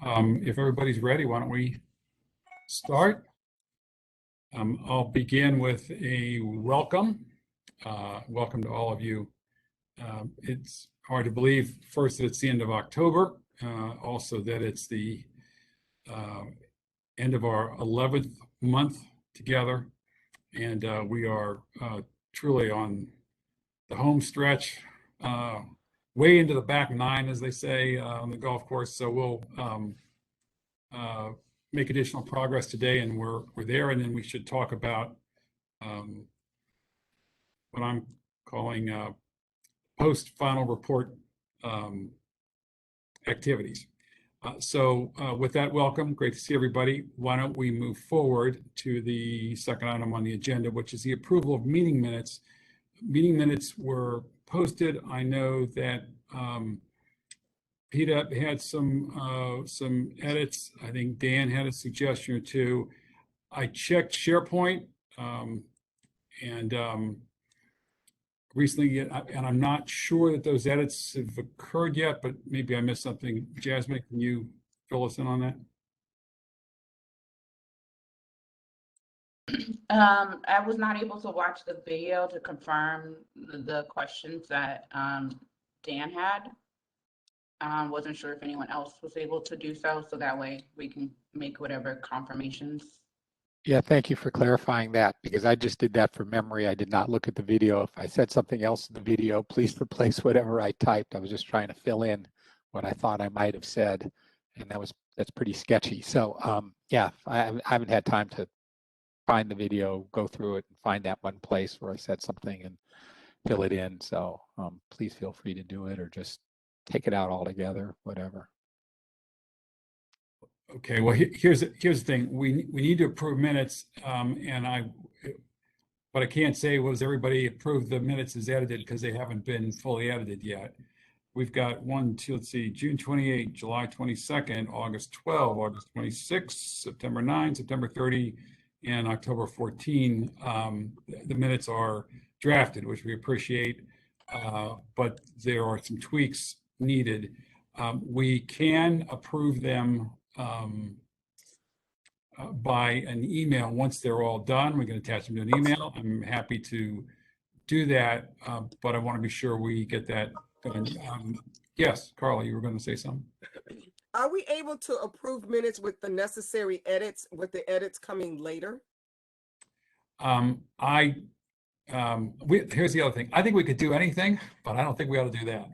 If everybody's ready, why don't we start? I'll begin with a welcome. Welcome to all of you. It's hard to believe, first, that it's the end of October, also that it's the end of our 11th month together, and we are truly on the home stretch, way into the back nine, as they say, on the golf course. So we'll make additional progress today, and we're there. And then we should talk about what I'm calling post-final report activities. So with that, welcome. Great to see everybody. Why don't we move forward to the second item on the agenda, which is the approval of meeting minutes. Meeting minutes were posted. I know that Peta had some edits. I think Dan had a suggestion or two. I checked SharePoint and recently, and I'm not sure that those edits have occurred yet, but maybe I missed something. Jasmine, can you fill us in on that? I was not able to watch the video to confirm the questions that Dan had. Wasn't sure if anyone else was able to do so that way we can make whatever confirmations. Yeah, thank you for clarifying that, because I just did that from memory. I did not look at the video. If I said something else in the video, please replace whatever I typed. I was just trying to fill in what I thought I might have said, and that's pretty sketchy. So yeah, I haven't had time to find the video, go through it, and find that one place where I said something and fill it in. So please feel free to do it, or just take it out altogether, whatever. Okay, well, here's the thing. We need to approve minutes, and what I can't say was everybody approved the minutes as edited, because they haven't been fully edited yet. We've got let's see, June 28, July 22nd, August 12, August 26, September 9, September 30, and October 14. The minutes are drafted, which we appreciate, but there are some tweaks needed. We can approve them by an email once they're all done. We can attach them to an email. I'm happy to do that, but I want to be sure we get that done. Yes, Carla, you were going to say something? Are we able to approve minutes with the necessary edits, with the edits coming later? Here's the other thing. I think we could do anything, but I don't think we ought to do that.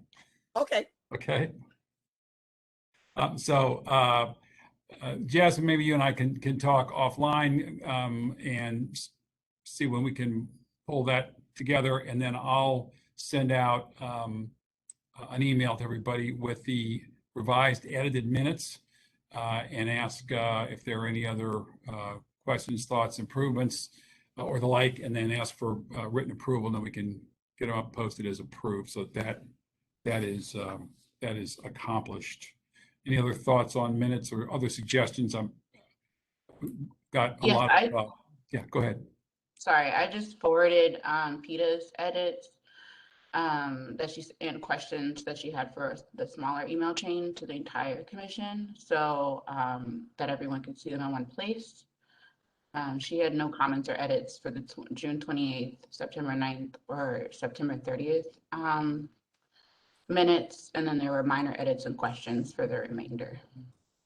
Okay. Okay. Jasmine, maybe you and I can talk offline and see when we can pull that together, and then I'll send out an email to everybody with the revised edited minutes and ask if there are any other questions, thoughts, improvements, or the like, and then ask for written approval, and then we can get them up posted as approved. So that is accomplished. Any other thoughts on minutes or other suggestions? I've got a lot of, yeah, go ahead. Sorry, I just forwarded Peta's edits and questions that she had for the smaller email chain to the entire commission, so that everyone can see them in one place. She had no comments or edits for the June 28th, September 9th, or September 30th minutes, and then there were minor edits and questions for the remainder.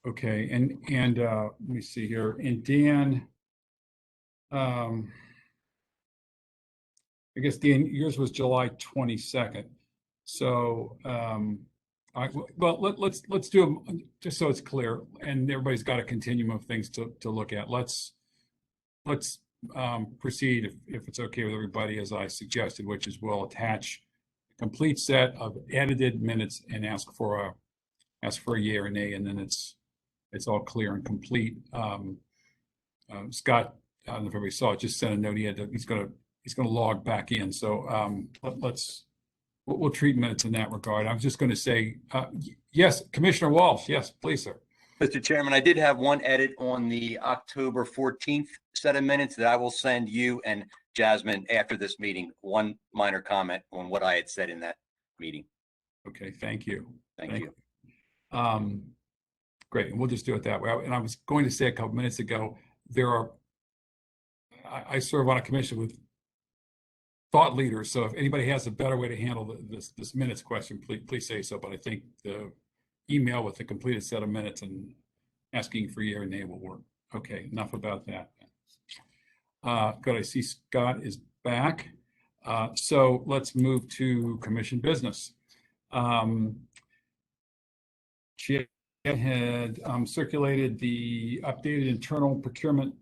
Okay, and let me see here. And Dan, I guess Dan, yours was July 22nd. So, well, let's do them just so it's clear, and everybody's got a continuum of things to look at. Let's proceed if it's okay with everybody, as I suggested, which is we'll attach complete set of edited minutes and ask for a yea or nay, and then it's all clear and complete. Scott, I don't know if everybody saw it, just sent a note. He's gonna log back in. So we'll treat minutes in that regard. I was just going to say, yes, Commissioner Walsh. Yes, please, sir. Mr. Chairman, I did have one edit on the October 14th set of minutes that I will send you and Jasmine after this meeting. One minor comment on what I had said in that meeting. Okay, thank you. Thank you. Great, and we'll just do it that way. And I was going to say a couple minutes ago, I serve on a commission with thought leaders, so if anybody has a better way to handle this minutes question, please say so. But I think the email with the completed set of minutes and asking for yea or nay will work. Okay, enough about that. Good, I see Scott is back. So let's move to commission business. She had circulated the updated internal procurement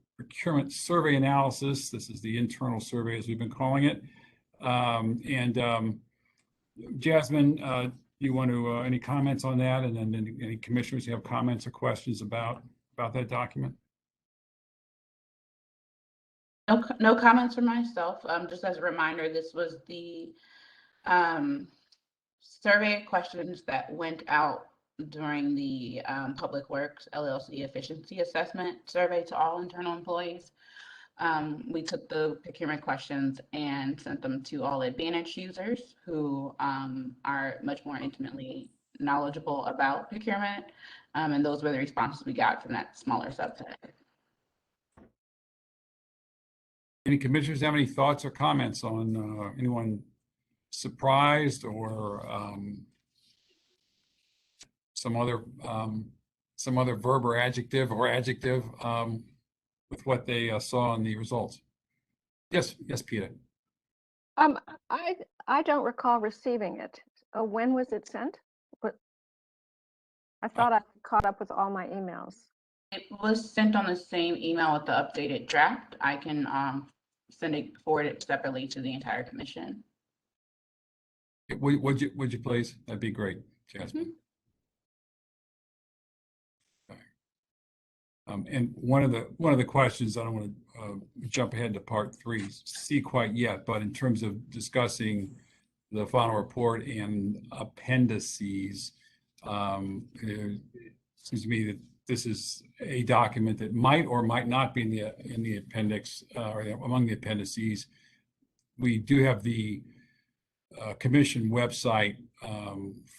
survey analysis. This is the internal survey, as we've been calling it. Jasmine, you want to any comments on that? And then any commissioners who have comments or questions about that document? No comments from myself. Just as a reminder, this was the survey questions that went out during the Public Works LLC efficiency assessment survey to all internal employees. We took the procurement questions and sent them to all Advantage users who are much more intimately knowledgeable about procurement. And those were the responses we got from that smaller subset. Any commissioners have any thoughts or comments on anyone surprised or some other verb or adjective with what they saw in the results? Yes, Peta. I don't recall receiving it. When was it sent? I thought I caught up with all my emails. It was sent on the same email with the updated draft. I can forward it separately to the entire commission. Would you please? That'd be great, Jasmine. And one of the questions, I don't want to jump ahead to part 3, see quite yet, but in terms of discussing the final report and appendices, it seems to me that this is a document that might or might not be in the appendix or among the appendices. We do have the commission website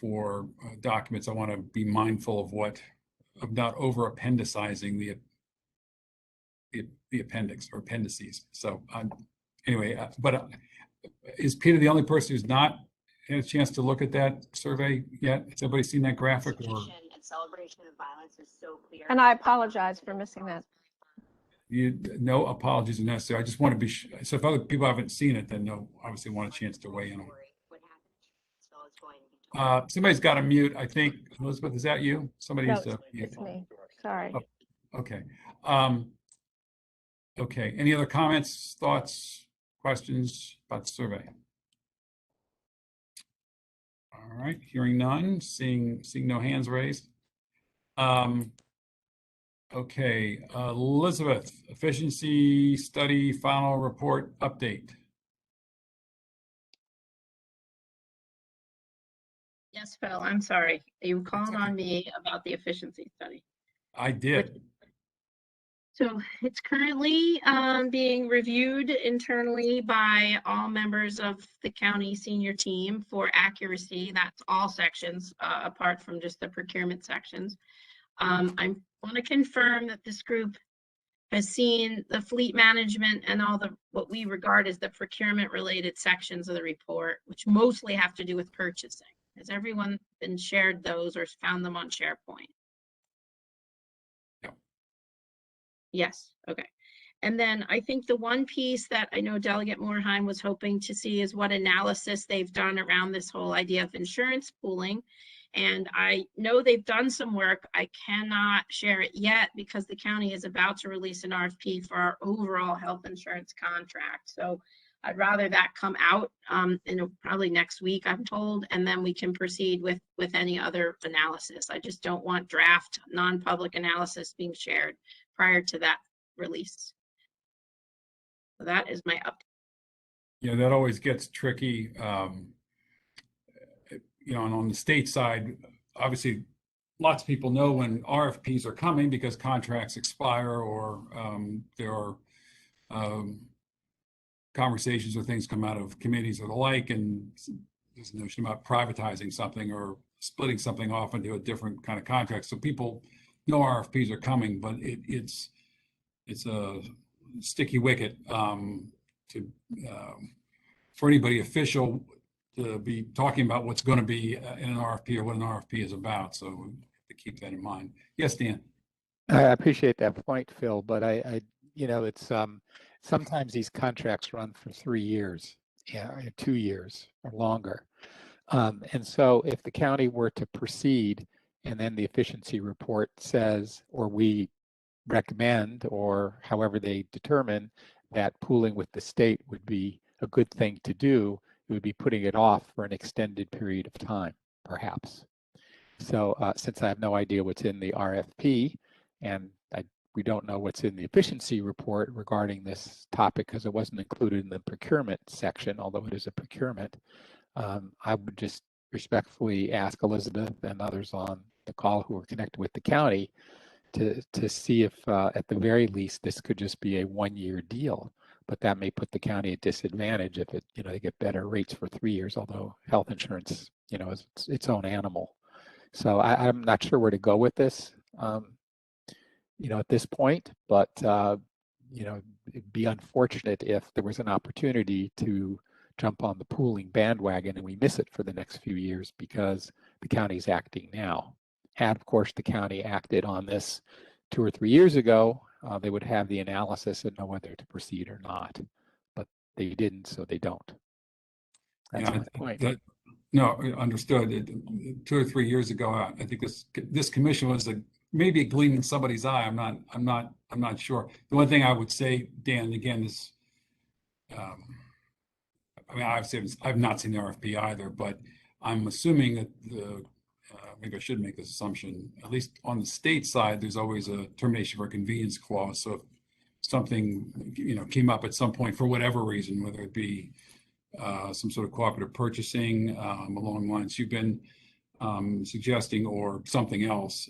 for documents. I want to be mindful of not over appendicizing the appendix or appendices. So anyway, but is Peter the only person who's not had a chance to look at that survey yet? Has everybody seen that graphic? Or and celebration of violence is so clear. And I apologize for missing that. no apologies are necessary. I just want to be so if other people haven't seen it, then no, obviously want a chance to weigh in on it. What happened? So it's going to be Somebody's got a mute. I think Elisabeth, is that you? Somebody's No, it's me. Sorry. Oh, okay. Okay. Any other comments, thoughts, questions about the survey? All right. Hearing none. Seeing no hands raised. Okay. Elisabeth, efficiency study final report update. Yes, Phil, I'm sorry. You called on me about the efficiency study. I did. So it's currently being reviewed internally by all members of the county senior team for accuracy. That's all sections apart from just the procurement sections. I want to confirm that this group has seen the fleet management and all the what we regard as the procurement related sections of the report, which mostly have to do with purchasing. Has everyone been shared those or found them on SharePoint? No. Yes, okay. And then I think the one piece that I know Delegate Morhaim was hoping to see is what analysis they've done around this whole idea of insurance pooling. And I know they've done some work. I cannot share it yet because the county is about to release an RFP for our overall health insurance contract. So I'd rather that come out probably next week, I'm told, and then we can proceed with any other analysis. I just don't want draft non-public analysis being shared prior to that release. So that is my update. Yeah, that always gets tricky. You know, and on the state side, obviously, lots of people know when RFPs are coming because contracts expire or there are conversations or things come out of committees or the like, and there's a notion about privatizing something or splitting something off into a different kind of contract. So people no RFPs are coming, but it's a sticky wicket for anybody official to be talking about what's going to be in an RFP or what an RFP is about. So to keep that in mind. Yes, Dan. I appreciate that point, Phil, but I it's sometimes these contracts run for 3 years, yeah, or 2 years or longer. And so if the county were to proceed and then the efficiency report says, or we recommend, or however they determine that pooling with the state would be a good thing to do, it would be putting it off for an extended period of time, perhaps. So since I have no idea what's in the RFP, and we don't know what's in the efficiency report regarding this topic because it wasn't included in the procurement section, although it is a procurement, I would just respectfully ask Elisabeth and others on the call who are connected with the county to see if at the very least this could just be a 1-year deal, but that may put the county at disadvantage if they get better rates for 3 years, although health insurance is its own animal. So I'm not sure where to go with this at this point, but it'd be unfortunate if there was an opportunity to jump on the pooling bandwagon and we miss it for the next few years because the county's acting now. Had, of course, the county acted on this 2 or 3 years ago, they would have the analysis and know whether to proceed or not. But they didn't, so they don't. That's my point. No, understood. 2 or 3 years ago, I think this commission was maybe a gleam in somebody's eye. I'm not sure. The one thing I would say, Dan, again, is, I've not seen the RFP either, but I'm assuming that maybe I should make this assumption, at least on the state side, there's always a termination for convenience clause. So if something, came up at some point for whatever reason, whether it be some sort of cooperative purchasing along the lines you've been suggesting or something else,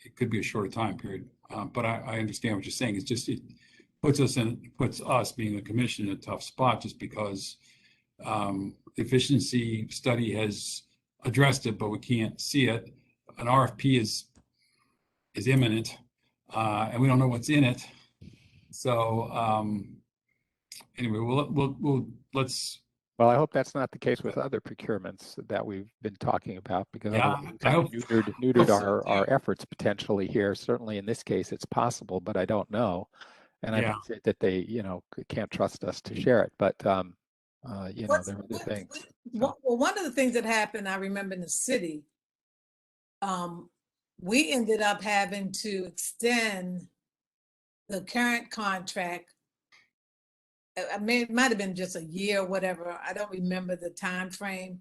it could be a shorter time period. But I understand what you're saying. It's just, it puts us being a commission in a tough spot just because efficiency study has addressed it, but we can't see it. An RFP is imminent, and we don't know what's in it. So anyway, let's. Well, I hope that's not the case with other procurements that we've been talking about, because otherwise I hope neutered our efforts potentially here. Certainly in this case, it's possible, but I don't know. And I don't say that they, can't trust us to share it, but there are other things. Well, one of the things that happened, I remember in the city, we ended up having to extend the current contract. I mean, it might have been just a year or whatever. I don't remember the time frame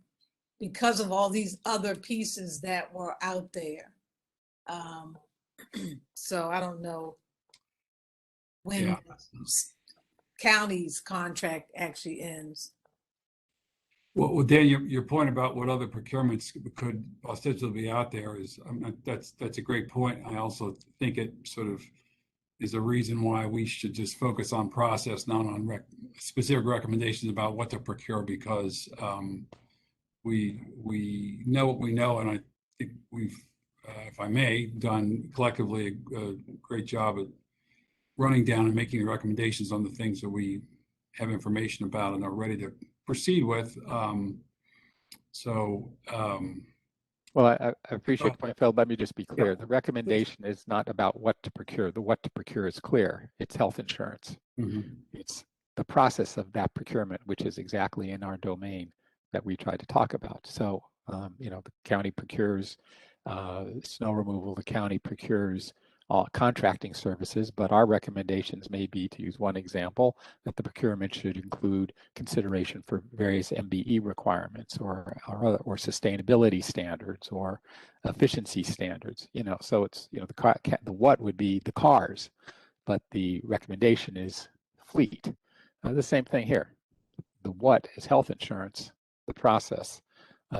because of all these other pieces that were out there. So I don't know when the county's contract actually ends. Well, Dan, your point about what other procurements could ostensibly be out there is, that's a great point. I also think it sort of is a reason why we should just focus on process, not on specific recommendations about what to procure, because we know what we know, and I think we've, if I may, done collectively a great job at running down and making recommendations on the things that we have information about and are ready to proceed with. Well, I appreciate the point, Phil. Let me just be clear. The recommendation is not about what to procure. The what to procure is clear. It's health insurance. Mm-hmm. It's the process of that procurement, which is exactly in our domain that we tried to talk about. So, the county procures snow removal, the county procures contracting services, but our recommendations may be, to use one example, that the procurement should include consideration for various MBE requirements or sustainability standards or efficiency standards. So it's the what would be the cars, but the recommendation is fleet. The same thing here. The what is health insurance. The process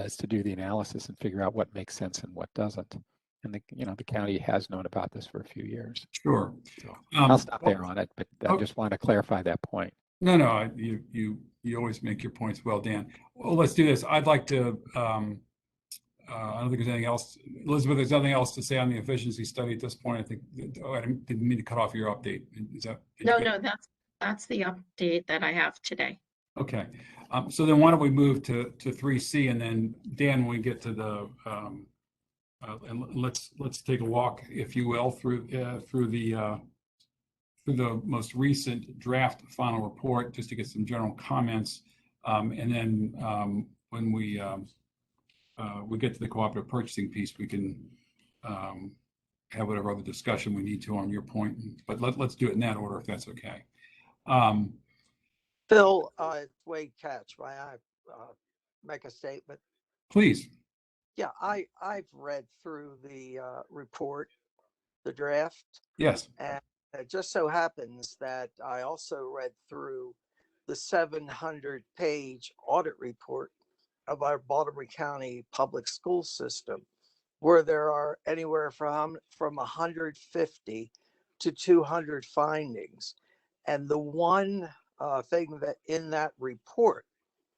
is to do the analysis and figure out what makes sense and what doesn't. And the county has known about this for a few years. Sure. So I'll stop there on it, but I just want to clarify that point. No, you always make your points well, Dan. Well, let's do this. I'd like to I don't think there's anything else. Elizabeth, there's nothing else to say on the efficiency study at this point. I think, I didn't mean to cut off your update. Is that? No, that's the update that I have today. Okay. So then why don't we move to 3C, and then Dan, when we get to the, and let's take a walk, if you will, through the most recent draft final report, just to get some general comments. And then when we get to the cooperative purchasing piece, we can have whatever other discussion we need to on your point. But let's do it in that order, if that's okay. Phil, Wade Kach, may I make a statement? Please. Yeah, I've read through the report, the draft. Yes. And it just so happens that I also read through the 700-page audit report of our Baltimore County public school system, where there are anywhere from 150 to 200 findings. And the one thing that in that report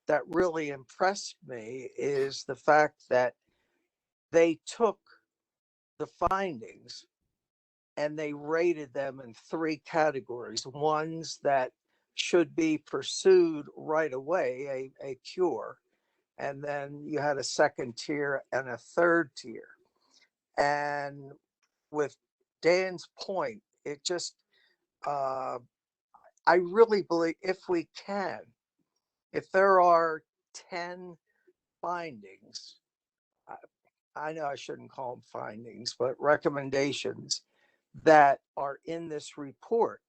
that really impressed me is the fact that they took the findings and they rated them in 3 categories. Ones that should be pursued right away, a cure. And then you had a second tier and a third tier. And with Dan's point, it just, I really believe if there are 10 findings, I know I shouldn't call them findings, but recommendations that are in this report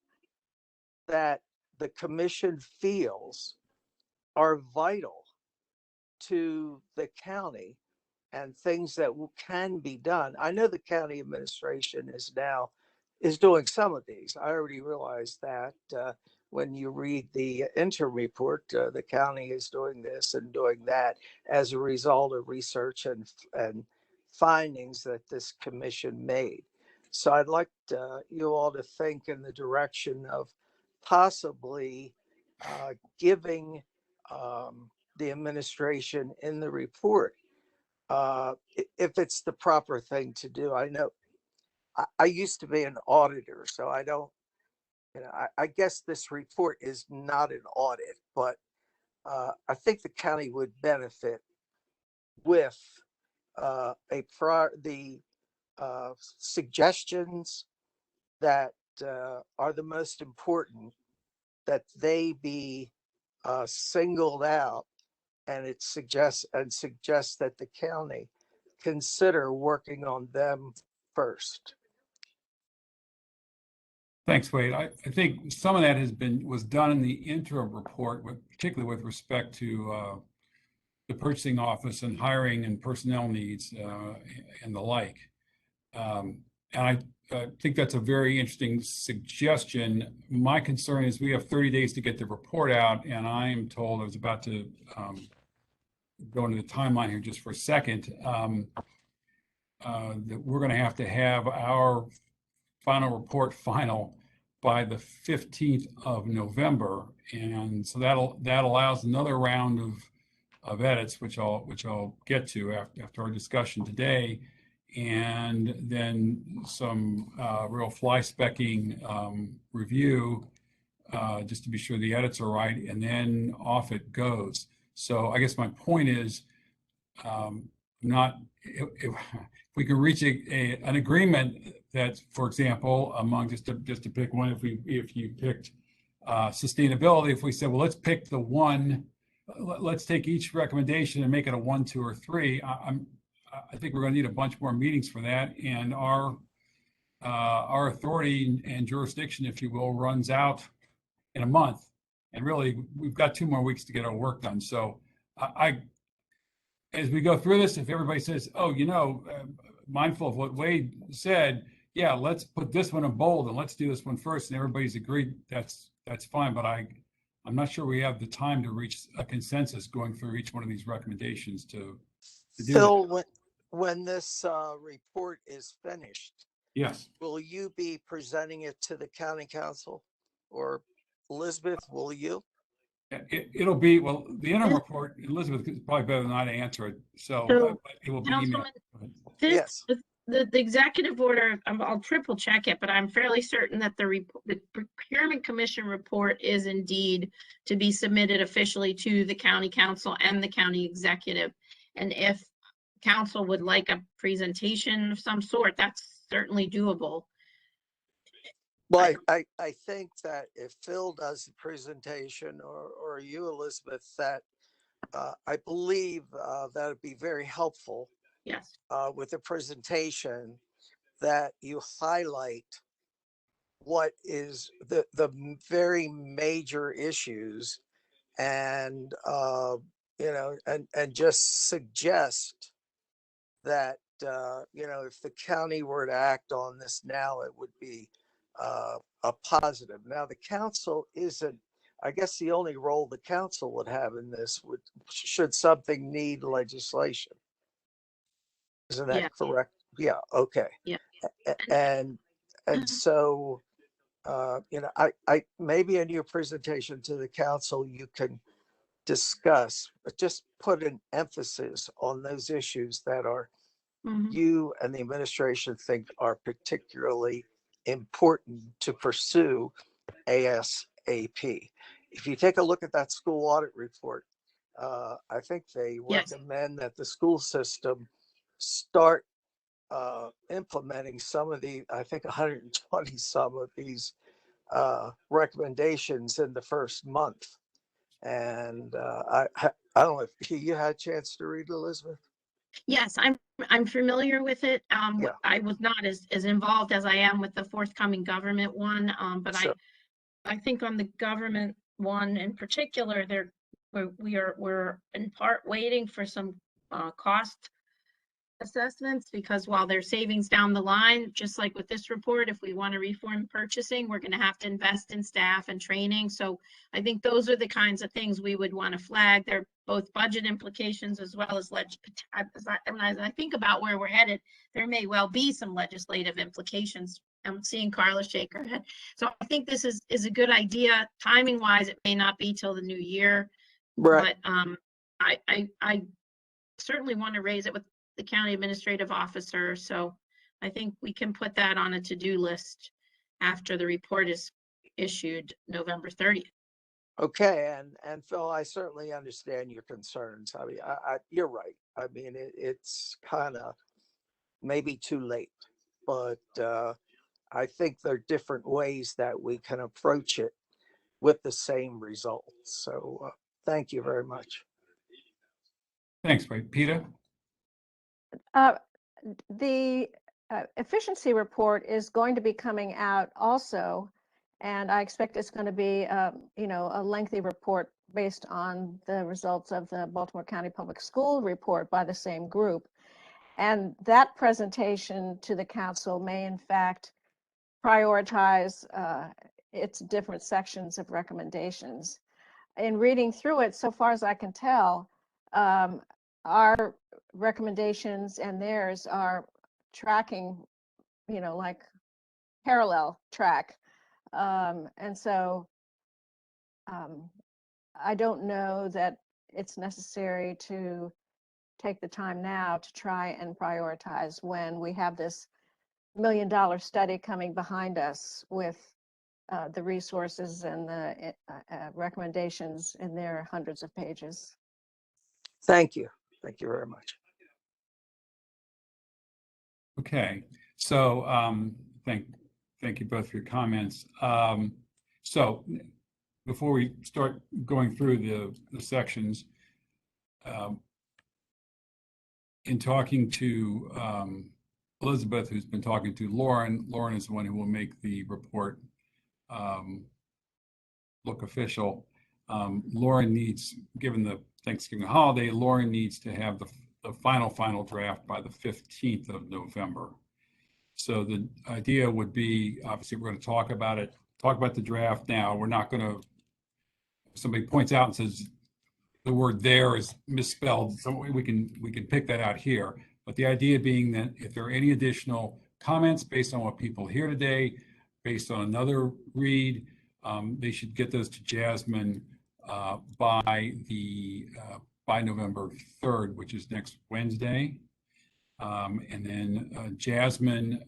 that the commission feels are vital to the county and things that can be done. I know the county administration is doing some of these. I already realized that when you read the interim report, the county is doing this and doing that as a result of research and findings that this commission made. So I'd like you all to think in the direction of possibly giving the administration in the report, if it's the proper thing to do. I know I used to be an auditor, so I don't, I guess this report is not an audit, but I think the county would benefit with the suggestions that are the most important, that they be singled out, and it suggests that the county consider working on them first. Thanks, Wade. I think some of that was done in the interim report, particularly with respect to the purchasing office and hiring and personnel needs and the like. And I think that's a very interesting suggestion. My concern is we have 30 days to get the report out, and I am told, I was about to go into the timeline here just for a second, that we're going to have our final report by the 15th of November. And so that allows another round of edits, which I'll get to after our discussion today. And then some real fly-specking review, just to be sure the edits are right, and then off it goes. So I guess my point is, if we can reach an agreement that, for example, among just to pick one, if you picked sustainability, if we said, well, let's pick the one, let's take each recommendation and make it a 1, 2, or 3. I think we're going to need a bunch more meetings for that, and our authority and jurisdiction, if you will, runs out in a month, and really we've got 2 more weeks to get our work done. So as we go through this, if everybody says, oh, mindful of what Wade said, yeah, let's put this one in bold and let's do this one first, and everybody's agreed, that's fine. But I'm not sure we have the time to reach a consensus going through each one of these recommendations to do Phil, that. When this report is finished, Yes. will you be presenting it to the county council, or Elisabeth, will you? It'll be, well, the interim report, Elizabeth is probably better than I to answer it. So So, it will be emailed. Councilman, this, Yes. the executive order, I'll triple check it, but I'm fairly certain that the Procurement Commission report is indeed to be submitted officially to the county council and the county executive. And if council would like a presentation of some sort, that's certainly doable. Well, I think that if Phil does the presentation or you, Elizabeth, that I believe that would be very helpful Yes, with the presentation, that you highlight what is the very major issues and, and just suggest that, if the county were to act on this now, it would be a positive. Now, the council isn't, I guess the only role the council would have in this should something need legislation. Isn't that Yeah. correct? Yeah, okay. Yeah. And so, I maybe in your presentation to the council, you can discuss, but just put an emphasis on those issues that are you and the administration think are particularly important to pursue ASAP. If you take a look at that school audit report, I think they recommend that the school system start implementing some of the, I think 120 some of these recommendations in the first month. And I don't know if you had a chance to read, Elizabeth. Yes, I'm familiar with it. Yeah. I was not as involved as I am with the forthcoming government one. But Sure. I think on the government one in particular, we're in part waiting for some cost assessments, because while there's savings down the line, just like with this report, if we want to reform purchasing, we're going to have to invest in staff and training. So I think those are the kinds of things we would want to flag. They're both budget implications as well as as I think about where we're headed, there may well be some legislative implications. I'm seeing Carla shake her head. So I think this is a good idea. Timing wise, it may not be till the new year, Right. but I certainly want to raise it with the county administrative officer. So I think we can put that on a to-do list after the report is issued November 30th. Okay, and Phil, I certainly understand your concerns. I mean, you're right. I mean, it's kind of maybe too late, but I think there are different ways that we can approach it with the same results. So thank you very much. Thanks, Ray. Peter? The efficiency report is going to be coming out also, and I expect it's going to be, a lengthy report based on the results of the Baltimore County Public School report by the same group. And that presentation to the council may in fact prioritize its different sections of recommendations. In reading through it, so far as I can tell, our recommendations and theirs are tracking, like parallel track. And so I don't know that it's necessary to take the time now to try and prioritize when we have this $1 million study coming behind us with the resources and the recommendations in their hundreds of pages. Thank you. Thank you very much. Okay, so thank you both for your comments. So before we start going through the sections, in talking to Elisabeth, who's been talking to Lauren is the one who will make the report look official. Lauren needs, given the Thanksgiving holiday, Lauren needs to have the final draft by the 15th of November. So the idea would be, obviously, we're going to talk about the draft now. We're not going to, if somebody points out and says the word "there" is misspelled, so we can pick that out here. But the idea being that if there are any additional comments based on what people hear today, based on another read, they should get those to Jasmine by November 3rd, which is next Wednesday. And then Jasmine,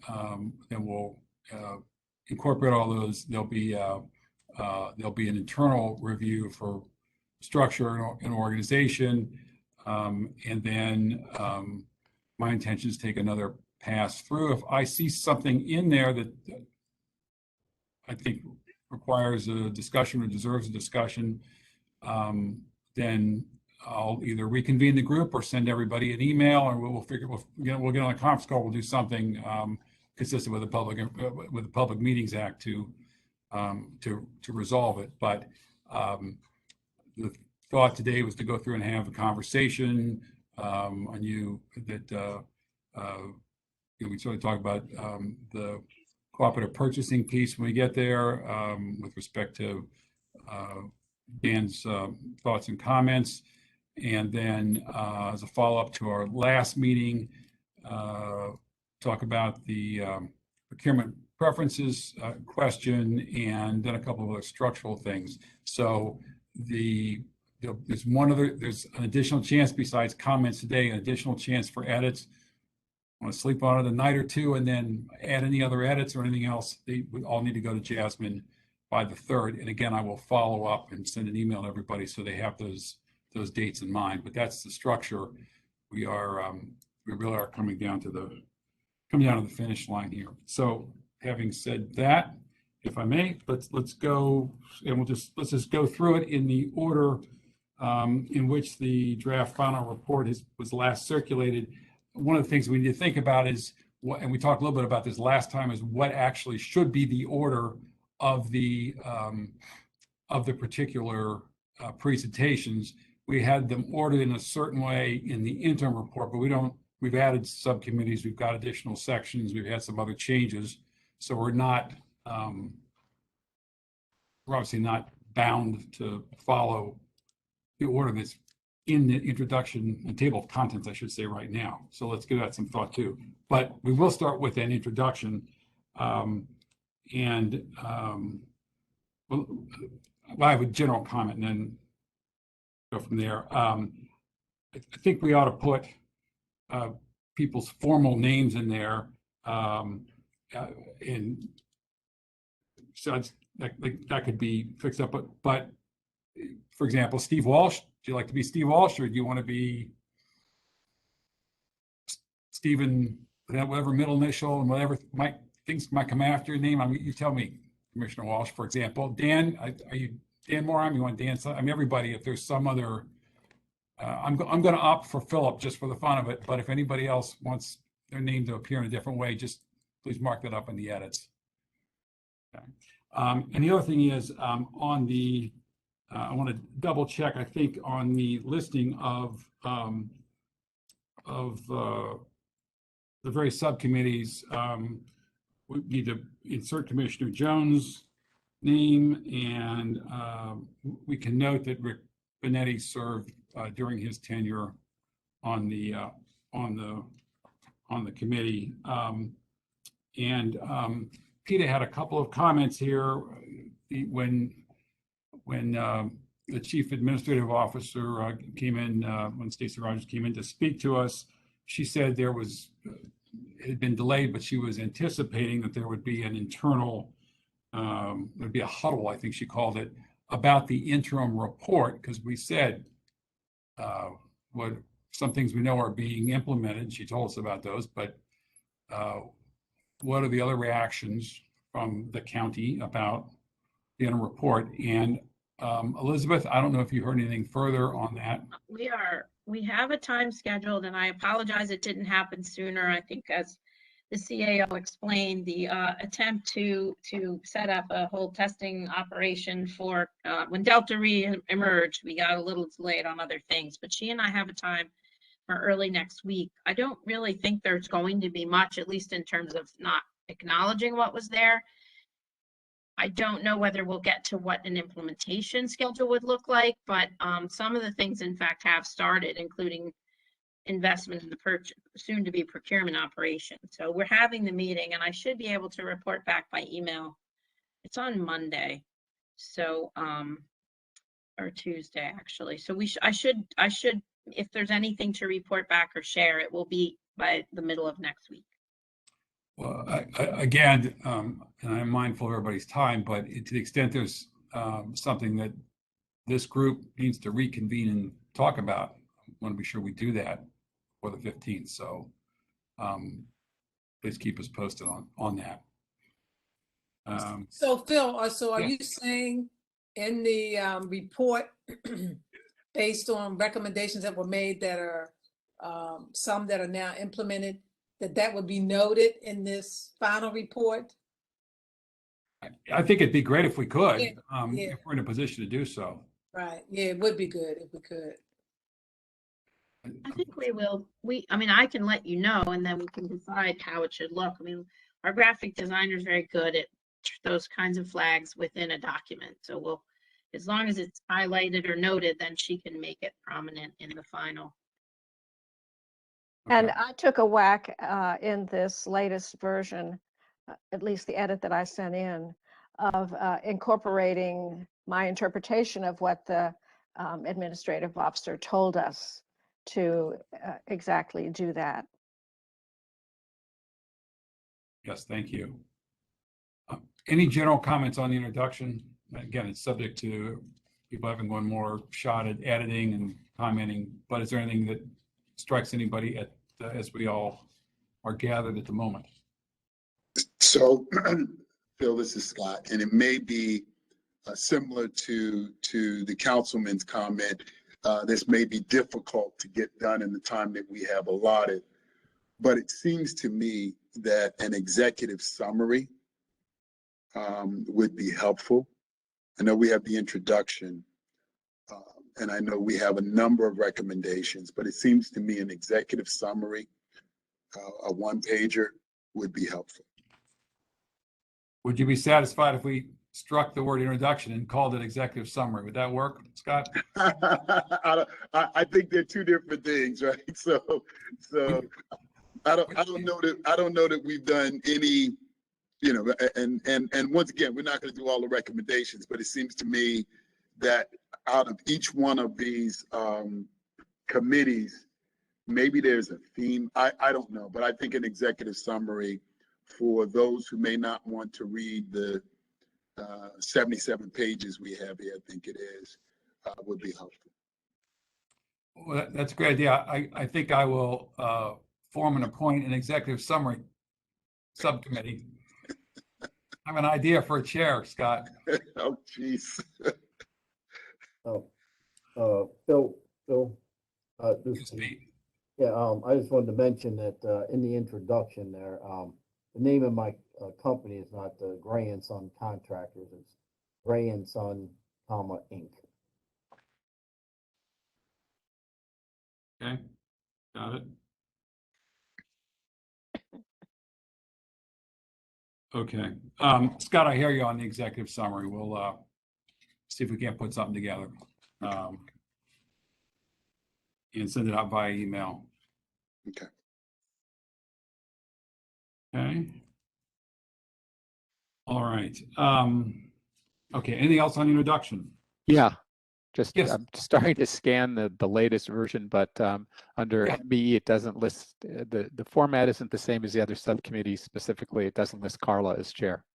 then we'll incorporate all those. There'll be an internal review for structure and organization. And then my intention is to take another pass through. If I see something in there that I think requires a discussion or deserves a discussion, then I'll either reconvene the group or send everybody an email, or we'll get on a conference call. We'll do something consistent with the Public Meetings Act to resolve it. But the thought today was to go through and have a conversation on we sort of talk about the cooperative purchasing piece when we get there, with respect to Dan's thoughts and comments. And then as a follow-up to our last meeting, talk about the procurement preferences question, and then a couple of other structural things. So there's an additional chance besides comments today, an additional chance for edits. I want to sleep on it a night or two and then add any other edits or anything else. They would all need to go to Jasmine by the 3rd. And again, I will follow up and send an email to everybody so they have those dates in mind. But that's the structure. We really are coming down to the finish line here. So having said that, if I may, let's go and let's just go through it in the order in which the draft final report was last circulated. One of the things we need to think about is and we talked a little bit about this last time, is what actually should be the order of the particular presentations. We had them ordered in a certain way in the interim report, but we've added subcommittees, we've got additional sections, we've had some other changes. So we're obviously not bound to follow the order that's in the introduction and table of contents, I should say, right now. So let's give that some thought too. But we will start with an introduction, well, I have a general comment and then go from there. I think we ought to put people's formal names in there, and so that could be fixed up. But for example, Steve Walsh. Do you like to be Steve Walsh, or do you want to be Stephen, whatever middle initial and whatever things might come after your name? I mean, you tell me, Commissioner Walsh, for example. Dan, are you Dan Morhaim? You want Dan? I mean, everybody. If there's some other, I'm going to opt for Philip just for the fun of it. But if anybody else wants their name to appear in a different way, just please mark that up in the edits. Okay. And the other thing is on the. I want to double check, I think, on the listing of the various subcommittees. We need to insert Commissioner Jones' name, and we can note that Rick Benetti served during his tenure on the committee. And Peta had a couple of comments here when the chief administrative officer came in, when Stacey Rogers came in to speak to us. She said it had been delayed, but she was anticipating that there would be an internal, there'd be a huddle, I think she called it, about the interim report, because we said what some things we know are being implemented. She told us about those, but what are the other reactions from the county about the interim report? And Elisabeth, I don't know if you heard anything further on that. We have a time scheduled, and I apologize it didn't happen sooner. I think as the CAO explained, the attempt to set up a whole testing operation for when Delta re-emerged, we got a little delayed on other things, but she and I have a time for early next week. I don't really think there's going to be much, at least in terms of not acknowledging what was there. I don't know whether we'll get to what an implementation schedule would look like, but some of the things, in fact, have started, including investment in the soon-to-be procurement operation. So we're having the meeting, and I should be able to report back by email. It's on Monday. So or Tuesday, actually. So I should, if there's anything to report back or share, it will be by the middle of next week. Well, again, and I'm mindful of everybody's time, but to the extent there's something that this group needs to reconvene and talk about, I want to be sure we do that for the 15th. So please keep us posted on that. So Phil, so are yeah. you saying in the report, based on recommendations that were made that are some that are now implemented, that would be noted in this final report? I think it'd be great if we could, Yeah. if we're in a position to do so. Right, yeah, it would be good if we could. I think we will. I mean, I can let you know, and then we can decide how it should look. I mean, our graphic designer is very good at those kinds of flags within a document. So we'll, as long as it's highlighted or noted, then she can make it prominent in the final. And Okay. I took a whack in this latest version, at least the edit that I sent in, of incorporating my interpretation of what the administrative officer told us to exactly do that. Yes, thank you. Any general comments on the introduction? Again, it's subject to people having one more shot at editing and commenting, but is there anything that strikes anybody as we all are gathered at the moment? So, Phil, this is Scott, and it may be similar to the councilman's comment. This may be difficult to get done in the time that we have allotted, but it seems to me that an executive summary would be helpful. I know we have the introduction, and I know we have a number of recommendations, but it seems to me an executive summary, a one-pager, would be helpful. Would you be satisfied if we struck the word introduction and called it executive summary? Would that work, Scott? I think they're two different things, right? So I don't know that we've done any, you know, and once again, we're not going to do all the recommendations, but it seems to me that out of each one of these committees, maybe there's a theme. I don't know, but I think an executive summary for those who may not want to read the 77 pages we have here, I think it is, would be helpful. Well, that's a great idea. I think I will form and appoint an executive summary subcommittee. I have an idea for a chair, Scott. Oh, geez. Phil, this Yes, Pete. yeah, I just wanted to mention that in the introduction there, the name of my company is not Gray and Son Contractors, it's Gray and Son, Inc. Okay, got it. Okay, Scott, I hear you on the executive summary. We'll see if we can't put something together and send it out via email. Okay. Okay. All right. Okay, anything else on the introduction? Yeah, just Yes. I'm starting to scan the latest version, but under Yeah. MBE, it doesn't list, the format isn't the same as the other subcommittees. Specifically, it doesn't list Carla as chair.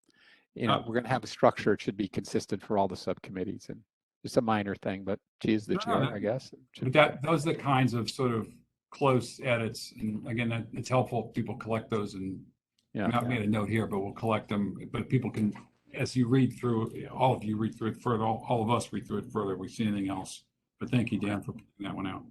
You know, we're going to have a structure. It should be consistent for all the subcommittees, and it's a minor thing, but she is the No, chair, that- I guess. But those are the kinds of sort of close edits. And again, it's helpful if people collect those, and Yeah, I've made a note here, but we'll collect them. But people can, as you read through, all of you read through it further, all of us read through it further, if we see anything else. But thank you, Dan, for putting that one out.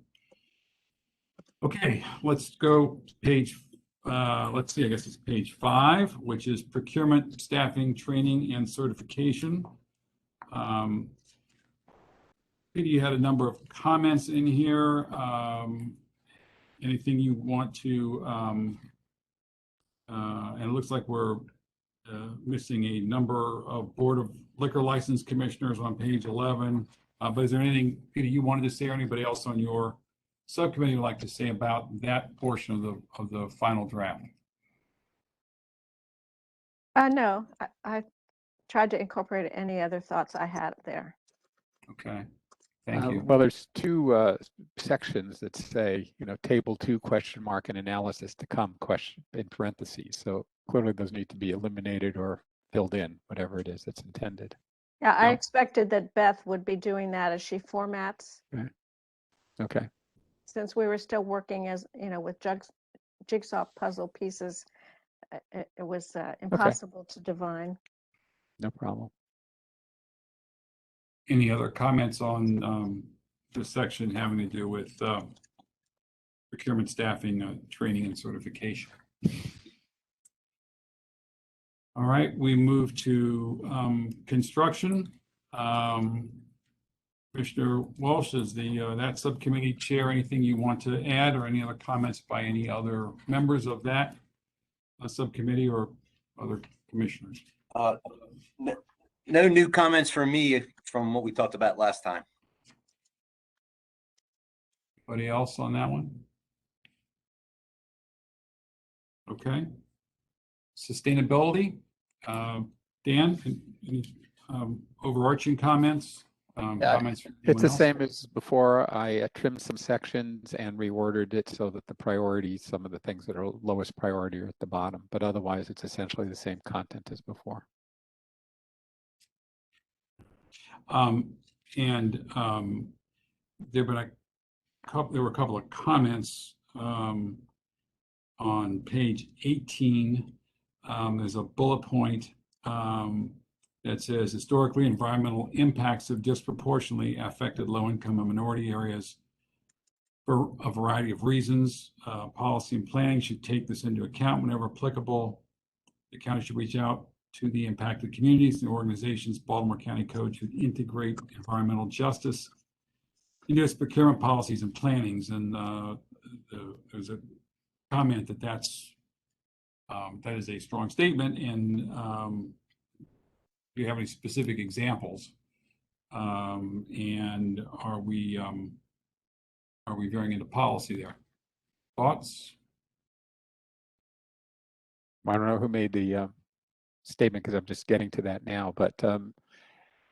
Okay, let's go page, let's see, I guess it's page 5, which is procurement, staffing, training, and certification. Peter, you had a number of comments in here. Anything you want to, and it looks like we're missing a number of Board of Liquor License Commissioners on page 11. But is there anything, Peter, you wanted to say, or anybody else on your subcommittee would like to say about that portion of the final draft? No, I tried to incorporate any other thoughts I had there. Okay. Thank you. Well, there's two sections that say, table 2 question mark and analysis to come question in parentheses. So clearly those need to be eliminated or filled in, whatever it is that's intended. Yeah, I Yeah. expected that Beth would be doing that as she formats, Okay. since we were still working as, with jigsaw puzzle pieces. It was impossible to divine. No problem. Any other comments on this section having to do with procurement staffing, training and certification? All right, we move to construction. Commissioner Walsh is that subcommittee chair. Anything you want to add or any other comments by any other members of that subcommittee or other commissioners? No new comments from me from what we talked about last time. Anybody else on that one? Okay. Sustainability. Dan, any overarching comments? Comments from It's anyone the else? same as before. I trimmed some sections and reordered it so that the priorities, some of the things that are lowest priority are at the bottom, but otherwise it's essentially the same content as before. There were a couple of comments on page 18. There's a bullet point that says historically environmental impacts have disproportionately affected low-income and minority areas for a variety of reasons. Policy and planning should take this into account whenever applicable. The county should reach out to the impacted communities and organizations. Baltimore County Code should integrate environmental justice into its procurement policies and plannings. And there's a comment that is a strong statement. And do you have any specific examples? And are we veering into policy there? Thoughts? I don't know who made the statement because I'm just getting to that now, but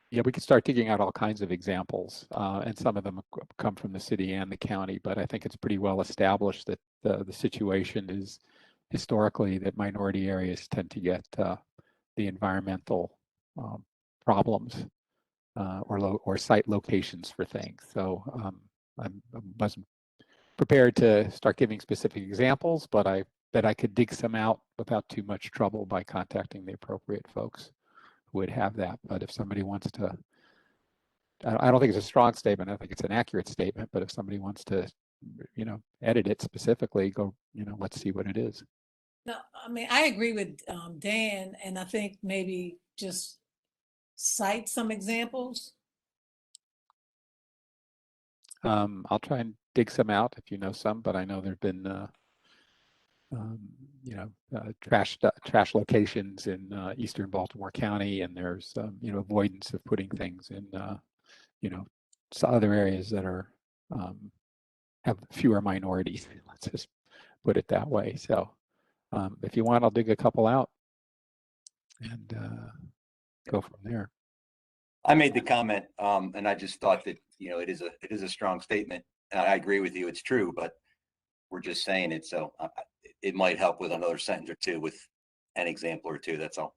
yeah, we could start digging out all kinds of examples, and some of them come from the city and the county, but I think it's pretty well established that the situation is historically that minority areas tend to get the environmental problems or site locations for things. So I wasn't prepared to start giving specific examples, but I bet I could dig some out without too much trouble by contacting the appropriate folks who would have that. But if somebody wants to, I don't think it's a strong statement. I think it's an accurate statement. But if somebody wants to, edit it specifically, go, let's see what it is. No, I mean, I agree with Dan, and I think maybe just cite some examples. I'll try and dig some out if you know some, but I know there've been, trash locations in eastern Baltimore County, and there's, avoidance of putting things in, some other areas that are have fewer minorities. Let's just put it that way. So, if you want, I'll dig a couple out and go from there. I made the comment, and I just thought that, it is a strong statement. And I agree with you. It's true, but we're just saying it. So it might help with another sentence or two with an example or two. That's all.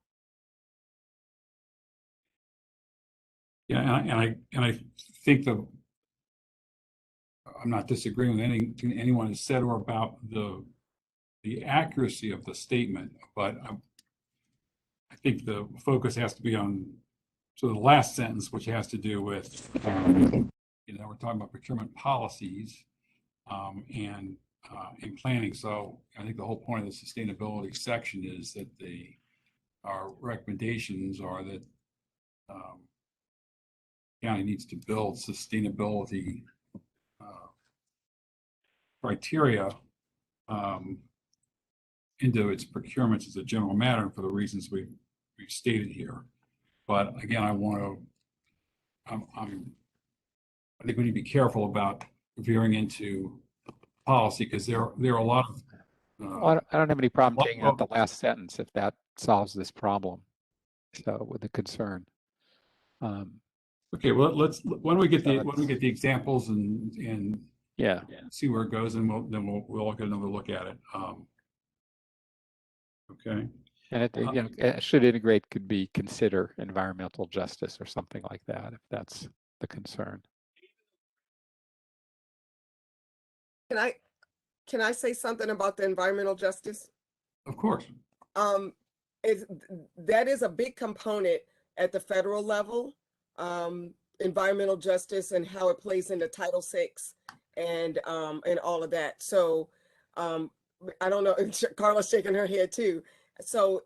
Yeah, and I think I'm not disagreeing with anything anyone has said or about the accuracy of the statement, but I think the focus has to be on the last sentence, which has to do with we're talking about procurement policies and planning. So I think the whole point of the sustainability section is that our recommendations are that county needs to build sustainability criteria into its procurements as a general matter for the reasons we've stated here. But again, I think we need to be careful about veering into policy because there are a lot of. Well, I don't have any problem taking out the last sentence if that solves this problem. So with the concern. Okay, well, why don't we get So the examples and Yeah. see where it goes, and we'll all get another look at it. Okay. And it should integrate could be consider environmental justice or something like that, if that's the concern. Can I say something about the environmental justice? Of course. That is a big component at the federal level, environmental justice and how it plays into Title VI and all of that. So I don't know, Carla's shaking her head too. So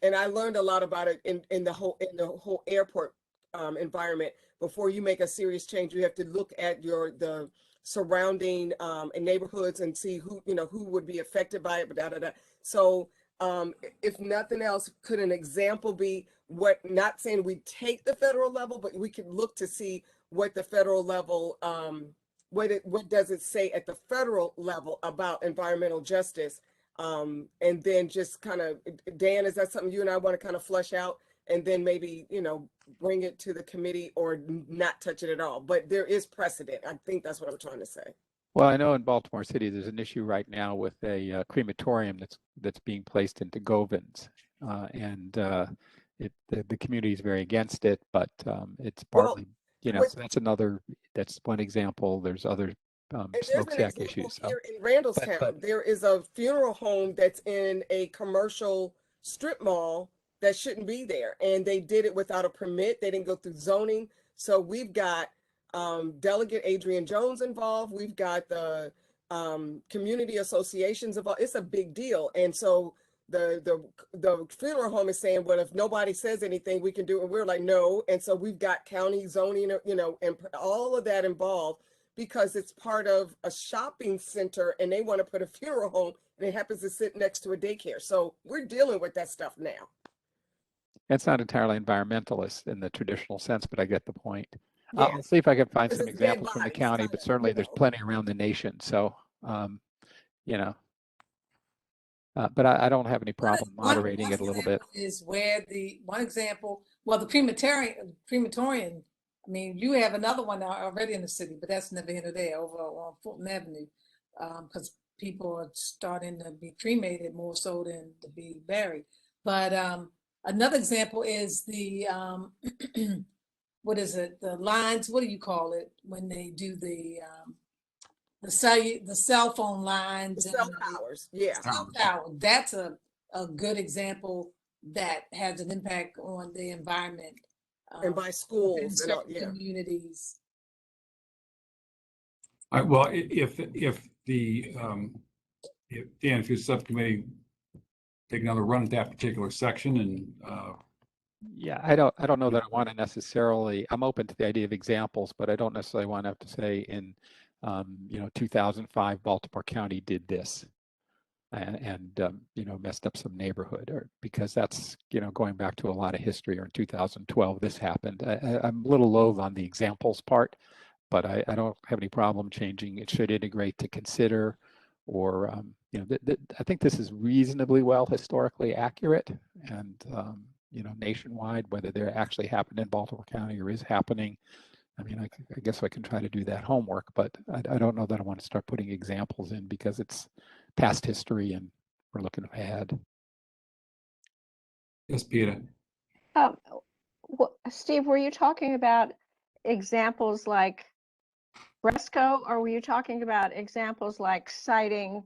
and I learned a lot about it in the whole airport environment. Before you make a serious change, you have to look at the surrounding neighborhoods and see who would be affected by it. So if nothing else, could an example be not saying we take the federal level, but we could look to see what the federal level, what does it say at the federal level about environmental justice? And then just kind of, Dan, is that something you and I want to kind of flesh out and then maybe, bring it to the committee or not touch it at all? But there is precedent. I think that's what I'm trying to say. Well, I know in Baltimore City, there's an issue right now with a crematorium that's being placed into Govins, and the community is very against it. But it's partly, that's one example. There's other smokestack issues. Here in Randallstown, there is a funeral home that's in a commercial strip mall that shouldn't be there, and they did it without a permit. They didn't go through zoning. So we've got Delegate Adrian Jones involved. We've got the community associations involved. It's a big deal. And so the funeral home is saying, well, if nobody says anything, we can do it. And we're like, no. And so we've got county zoning, and all of that involved because it's part of a shopping center and they want to put a funeral home and it happens to sit next to a daycare. So we're dealing with that stuff now. It's not entirely environmentalist in the traditional sense, but I get the point. Yeah. I'll see if I can find some Because it's examples dead from the bodies, county, kind but of, certainly there's plenty around the nation. So, but I don't have any problem moderating it a little bit. Is where one example, well, the crematorium, I mean, you have another one already in the city, but that's never here or there over on Fulton Avenue, because people are starting to be cremated more so than to be buried. But another example is the, what is it? The lines, what do you call it when they do the cell phone lines? The cell towers, yeah. Cell tower, that's a good example that has an impact on the environment. And by schools and communities. All right, well, if Dan, if your subcommittee take another run at that particular section and yeah, I don't know that I want to necessarily, I'm open to the idea of examples, but I don't necessarily want to have to say in 2005 Baltimore County did this and messed up some neighborhood, or because that's going back to a lot of history, or in 2012 this happened. I'm a little loath on the examples part, but I don't have any problem changing. It should integrate to consider, or I think this is reasonably well historically accurate, and nationwide, whether there actually happened in Baltimore County or is happening. I mean, I guess I can try to do that homework, but I don't know that I want to start putting examples in because it's past history and we're looking ahead. Yes, Peter. Steve, were you talking about examples like Bresco, or were you talking about examples like citing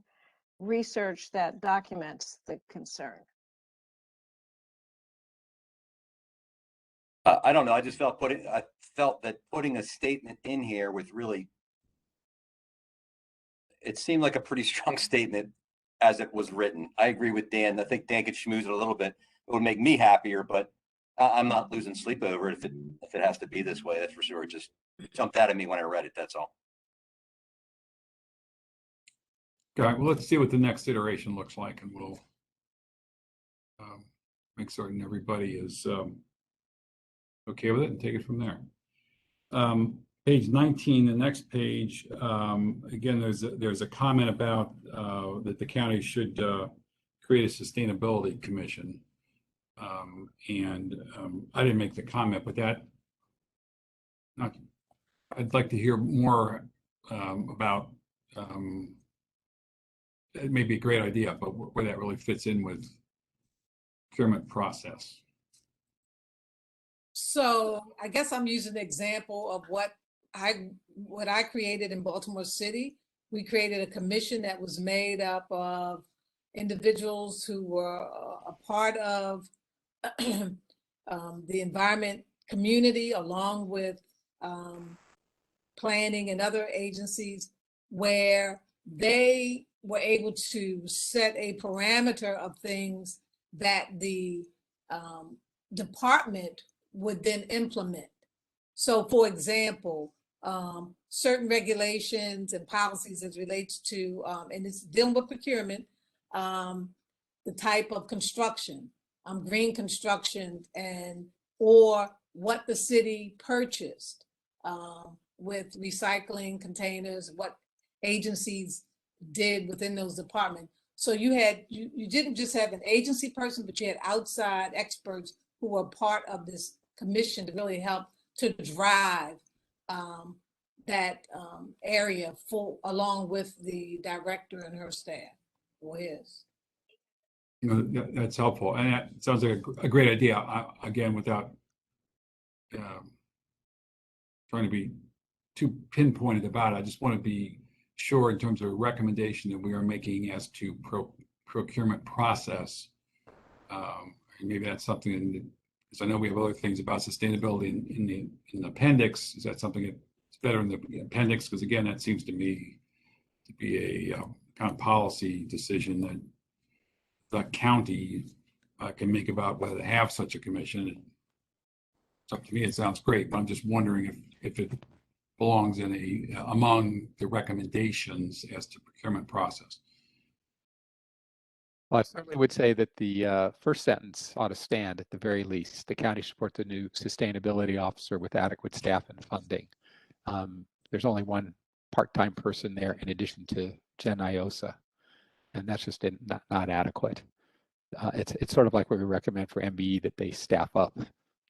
research that documents the concern? I don't know. I just felt that putting a statement in here with really, it seemed like a pretty strong statement as it was written. I agree with Dan. I think Dan could schmooze it a little bit. It would make me happier, but I'm not losing sleep over it if it has to be this way. That's for sure. It just jumped out at me when I read it. That's all. Okay, well, let's see what the next iteration looks like, and we'll make certain everybody is okay with it and take it from there. Page 19, the next page, again, there's a comment about that the county should create a sustainability commission. I didn't make the comment, but that I'd like to hear more about, it may be a great idea, but where that really fits in with procurement process. So I guess I'm using an example of what I created in Baltimore City. We created a commission that was made up of individuals who were a part of the environment community, along with planning and other agencies, where they were able to set a parameter of things that the department would then implement. So for example, certain regulations and policies as relates to, and it's dealing with procurement, the type of construction, green construction, and or what the city purchased with recycling containers, what agencies did within those departments. So you didn't just have an agency person, but you had outside experts who were part of this commission to really help to drive that area along with the director and her staff or his. That's helpful, and that sounds like a great idea. Again, without trying to be too pinpointed about it, I just want to be sure in terms of a recommendation that we are making as to procurement process. Maybe that's something that, because I know we have other things about sustainability in the appendix. Is that something that's better in the appendix? Because again, that seems to me to be a kind of policy decision that the county can make about whether to have such a commission. It's up to me, it sounds great, but I'm just wondering if it belongs in among the recommendations as to procurement process. Well, I certainly would say that the first sentence ought to stand at the very least. The county supports a new sustainability officer with adequate staff and funding. There's only one part-time person there in addition to Jen Iosa, and that's just not adequate. It's sort of like what we recommend for MBE, that they staff up,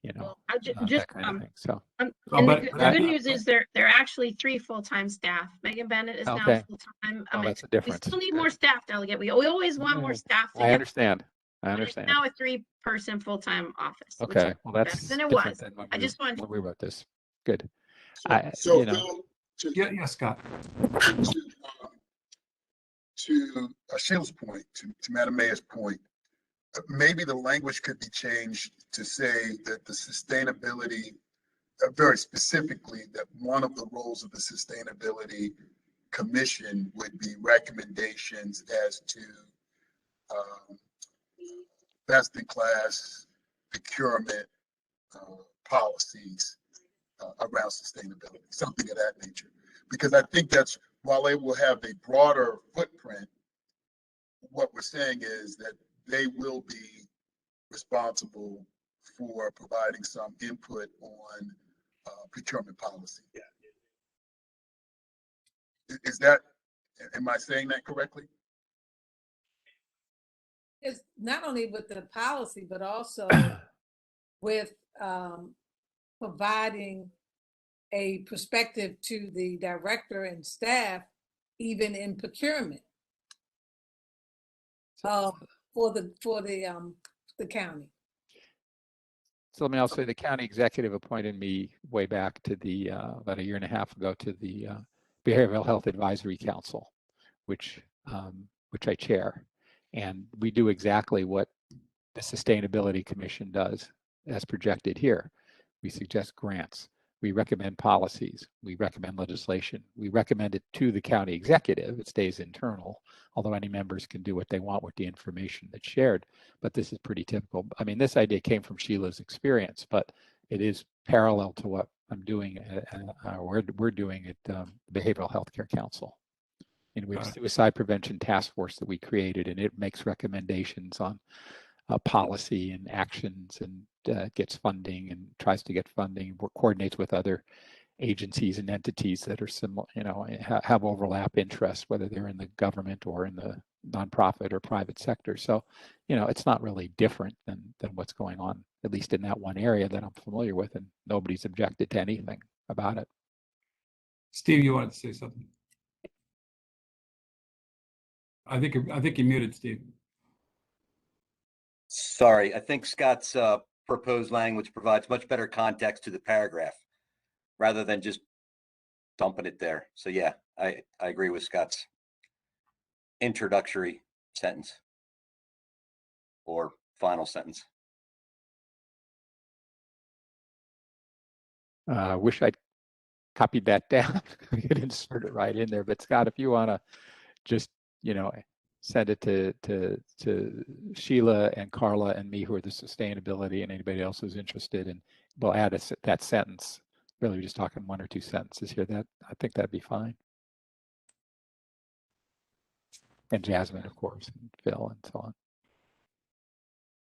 you know, that kind of thing. So, and the good news is there are actually 3 full-time staff. Megan Bennett is now full-time. Oh, that's a difference. We still need more staff, Delegate. We always want more staff. I understand. It's now a 3-person full-time office. Okay, well, that's than it different was. than when I just wanted when we wrote this. Good. So, you know, Yeah, Scott. To Sheila's point, to Madam Mayor's point, maybe the language could be changed to say that the sustainability, very specifically, that one of the roles of the Sustainability Commission would be recommendations as to best in class procurement policies around sustainability, something of that nature. Because I think that's, while they will have a broader footprint, what we're saying is that they will be responsible for providing some input on procurement policy. Yeah. Is that, am I saying that correctly? It's not only with the policy, but also with providing a perspective to the director and staff, even in procurement, for the county. So let me also say the county executive appointed me way back to the about 1.5 years ago to the Behavioral Health Advisory Council, which I chair, and we do exactly what the Sustainability Commission does as projected here. We suggest grants, we recommend policies, we recommend legislation, we recommend it to the county executive. It stays internal, although any members can do what they want with the information that's shared. But this is pretty typical. I mean, this idea came from Sheila's experience, but it is parallel to what I'm doing, we're doing at the Behavioral Healthcare Council. And we have a suicide prevention task force that we created, and it makes recommendations on policy and actions, and gets funding and tries to get funding, coordinates with other agencies and entities that are similar, you know, have overlap interests, whether they're in the government or in the nonprofit or private sector. So, you know, it's not really different than what's going on, at least in that one area that I'm familiar with, and nobody's objected to anything about it. Steve, you wanted to say something? I think you're muted, Steve. Sorry, I think Scott's proposed language provides much better context to the paragraph rather than just dumping it there. So yeah, I agree with Scott's introductory sentence or final sentence. Wish I'd copied that down. We could insert it right in there. But Scott, if you want to just, send it to Sheila and Carla and me, who are the sustainability, and anybody else who's interested, and we'll add that sentence. Really, we're just talking 1 or 2 sentences here. That I think that'd be fine. And Jasmine, of course, and Phil, and so on.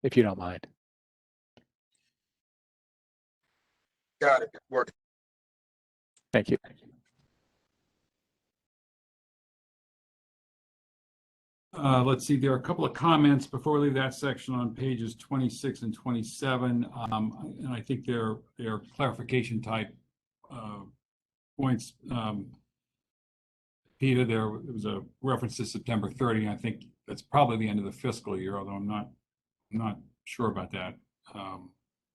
If you don't mind. Got it. Work. Thank you. Let's see, there are a couple of comments before we leave that section on pages 26 and 27. And I think they're clarification type points. Peter, there was a reference to September 30. I think that's probably the end of the fiscal year, although I'm not sure about that.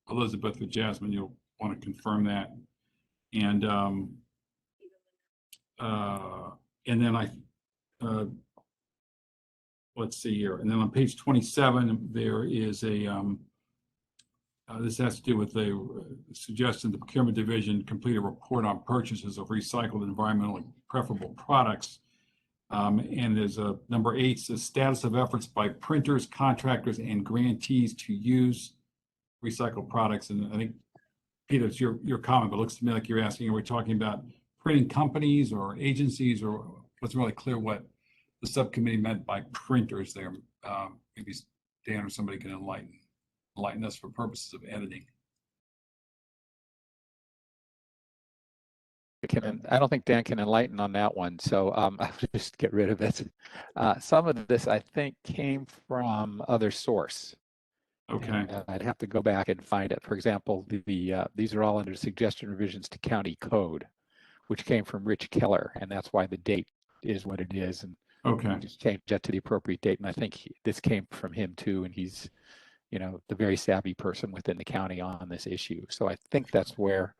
Elisabeth or Jasmine, you'll want to confirm that. And then let's see here. And then on page 27, there is a, this has to do with the suggestion the Procurement Division complete a report on purchases of recycled environmentally preferable products. And there's a number 8 says status of efforts by printers, contractors, and grantees to use recycled products. And I think, Peter, it's your comment, but it looks to me like you're asking, are we talking about printing companies or agencies, or wasn't really clear what the subcommittee meant by printers there. Maybe Dan or somebody can enlighten us for purposes of editing. I don't think Dan can enlighten on that one, so I'll just get rid of it. Some of this, I think, came from other source. Okay. And, I'd have to go back and find it. For example, these are all under suggestion revisions to county code, which came from Rich Keller, and that's why the date is what it is. And okay, just change that to the appropriate date. And I think this came from him too, and he's, the very savvy person within the county on this issue. So I think that's where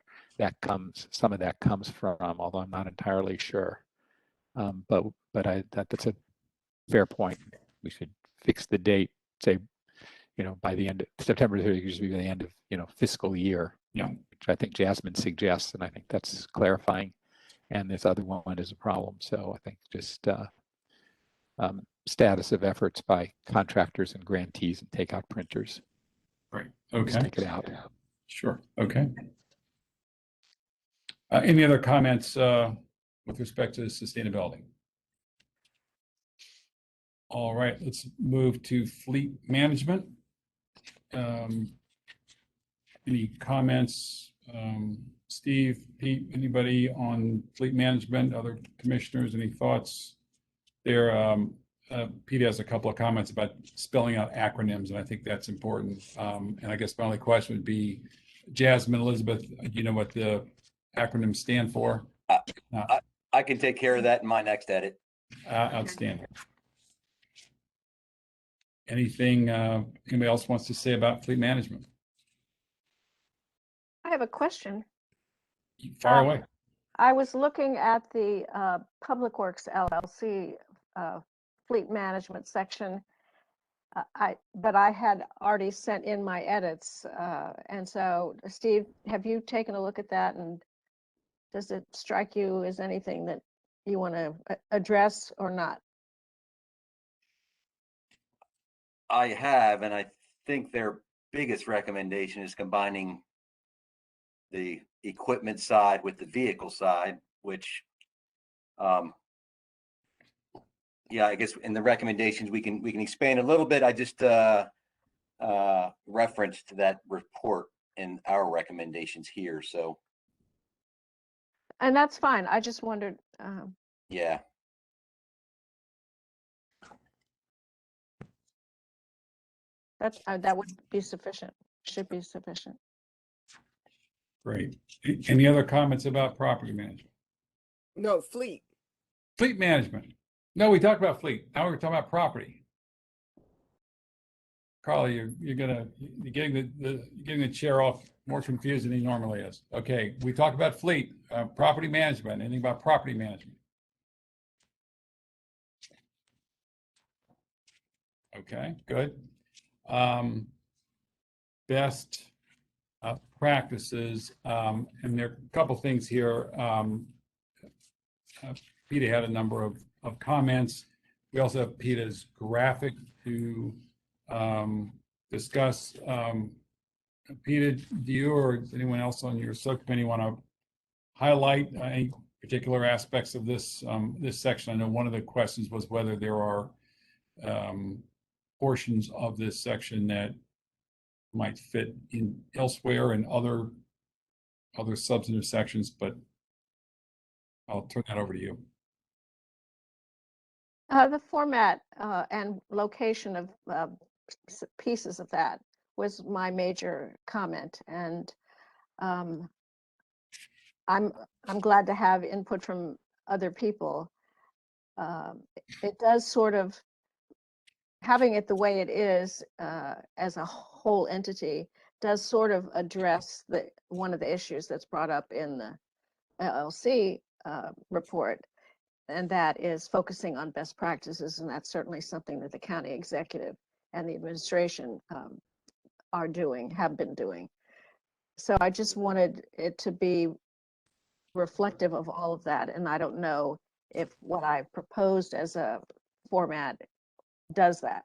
some of that comes from, although I'm not entirely sure. But that's a fair point. We should fix the date, say, by the end of September 30th, usually by the end of, fiscal year. Yeah. Which I think Jasmine suggests, and I think that's clarifying. And this other one is a problem. So I think just status of efforts by contractors and grantees and takeout printers. Right. Okay. Just take it out. Sure. Okay. Any other comments with respect to sustainability? All right, let's move to fleet management. Any comments? Steve, Pete, anybody on fleet management, other commissioners, any thoughts there? Pete has a couple of comments about spelling out acronyms, and I think that's important. And I guess my only question would be, Jasmine, Elisabeth, do you know what the acronyms stand for? I can take care of that in my next edit. Outstanding. Anything anybody else wants to say about fleet management? I have a question. Fire away. I was looking at the Public Works LLC fleet management section. But I had already sent in my edits. And so, Steve, have you taken a look at that? And does it strike you as anything that you want to address or not? I have, and I think their biggest recommendation is combining the equipment side with the vehicle side, which, yeah, I guess in the recommendations we can expand a little bit. I just referenced that report in our recommendations here. So, And that's fine. I just wondered. yeah. That would be sufficient. Should be sufficient. Great. Any other comments about property management? No, fleet. Fleet management. No, we talked about fleet. Now we're talking about property. Carla, you're getting the chair off more confused than he normally is. Okay, we talked about fleet, property management. Anything about property management? Okay, good. Best practices, and there are a couple things here. Peter had a number of comments. We also have Peter's graphic to discuss. Peter, do you or does anyone else on your subcommittee want to highlight any particular aspects of this this section? I know one of the questions was whether there are portions of this section that might fit in elsewhere in other substantive sections, but I'll turn that over to you. The format and location of pieces of that was my major comment, and I'm glad to have input from other people. It does sort of, having it the way it is as a whole entity does sort of address one of the issues that's brought up in the LLC report, and that is focusing on best practices, and that's certainly something that the county executive and the administration have been doing. So I just wanted it to be reflective of all of that, and I don't know if what I proposed as a format does that.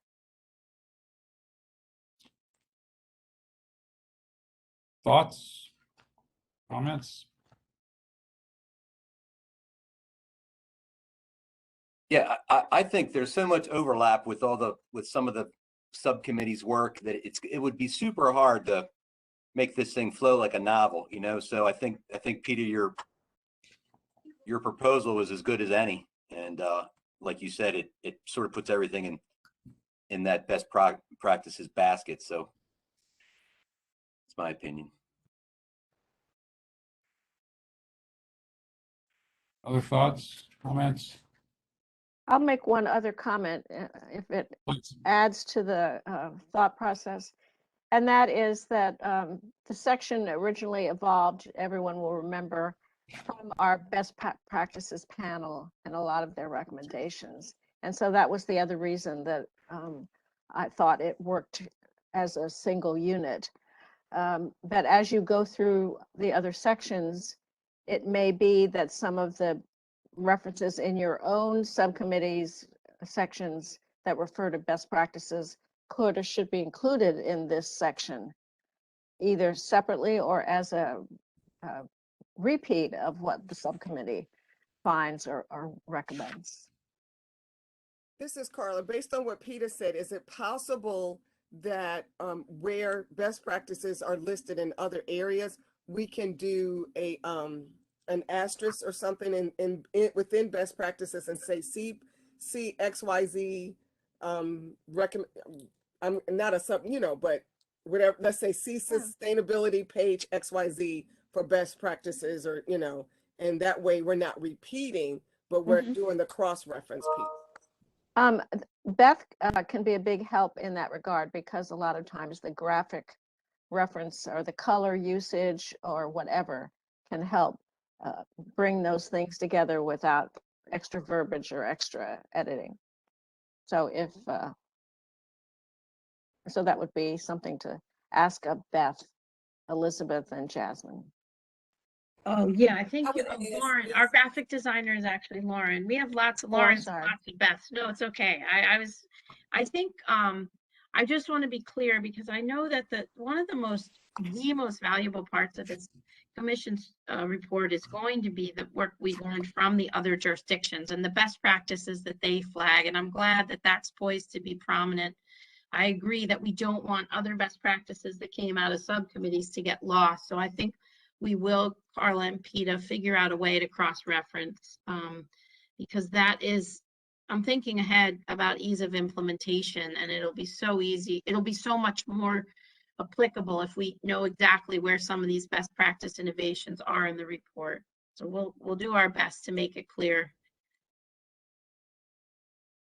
Thoughts, comments? Yeah, I think there's so much overlap with some of the subcommittee's work that it would be super hard to make this thing flow like a novel, you know? So I think Peter, your proposal was as good as any. And like you said, it sort of puts everything in that best practices basket. So it's my opinion. Other thoughts, comments? I'll make one other comment if it adds to the thought process. And that is that the section originally evolved, everyone will remember, from our best practices panel and a lot of their recommendations. And so that was the other reason that I thought it worked as a single unit. But as you go through the other sections, it may be that some of the references in your own subcommittees sections that refer to best practices could or should be included in this section, either separately or as a repeat of what the subcommittee finds or recommends. This is Carla. Based on what Peter said, is it possible that where best practices are listed in other areas, we can do an asterisk or something within best practices and say see XYZ recommend. I'm not a something, you know, but whatever. Let's say see sustainability page XYZ for best practices, or you know, and that way we're not repeating, but we're doing the cross-reference piece. Beth can be a big help in that regard, because a lot of times the graphic reference or the color usage or whatever can help bring those things together without extra verbiage or extra editing. So if so that would be something to ask of Beth, Elisabeth, and Jasmine. Oh, yeah, I think I would Lauren, ask- our graphic designer is actually Lauren. We have lots of Laurens, sorry. lots of Beths. No, it's okay. I think, I just want to be clear, because I know that the most valuable parts of this commission's report is going to be the work we learned from the other jurisdictions and the best practices that they flag. And I'm glad that that's poised to be prominent. I agree that we don't want other best practices that came out of subcommittees to get lost. So I think we will, Carla and Peta, figure out a way to cross-reference, because that is, I'm thinking ahead about ease of implementation, and it'll be so easy. It'll be so much more applicable if we know exactly where some of these best practice innovations are in the report. So we'll do our best to make it clear.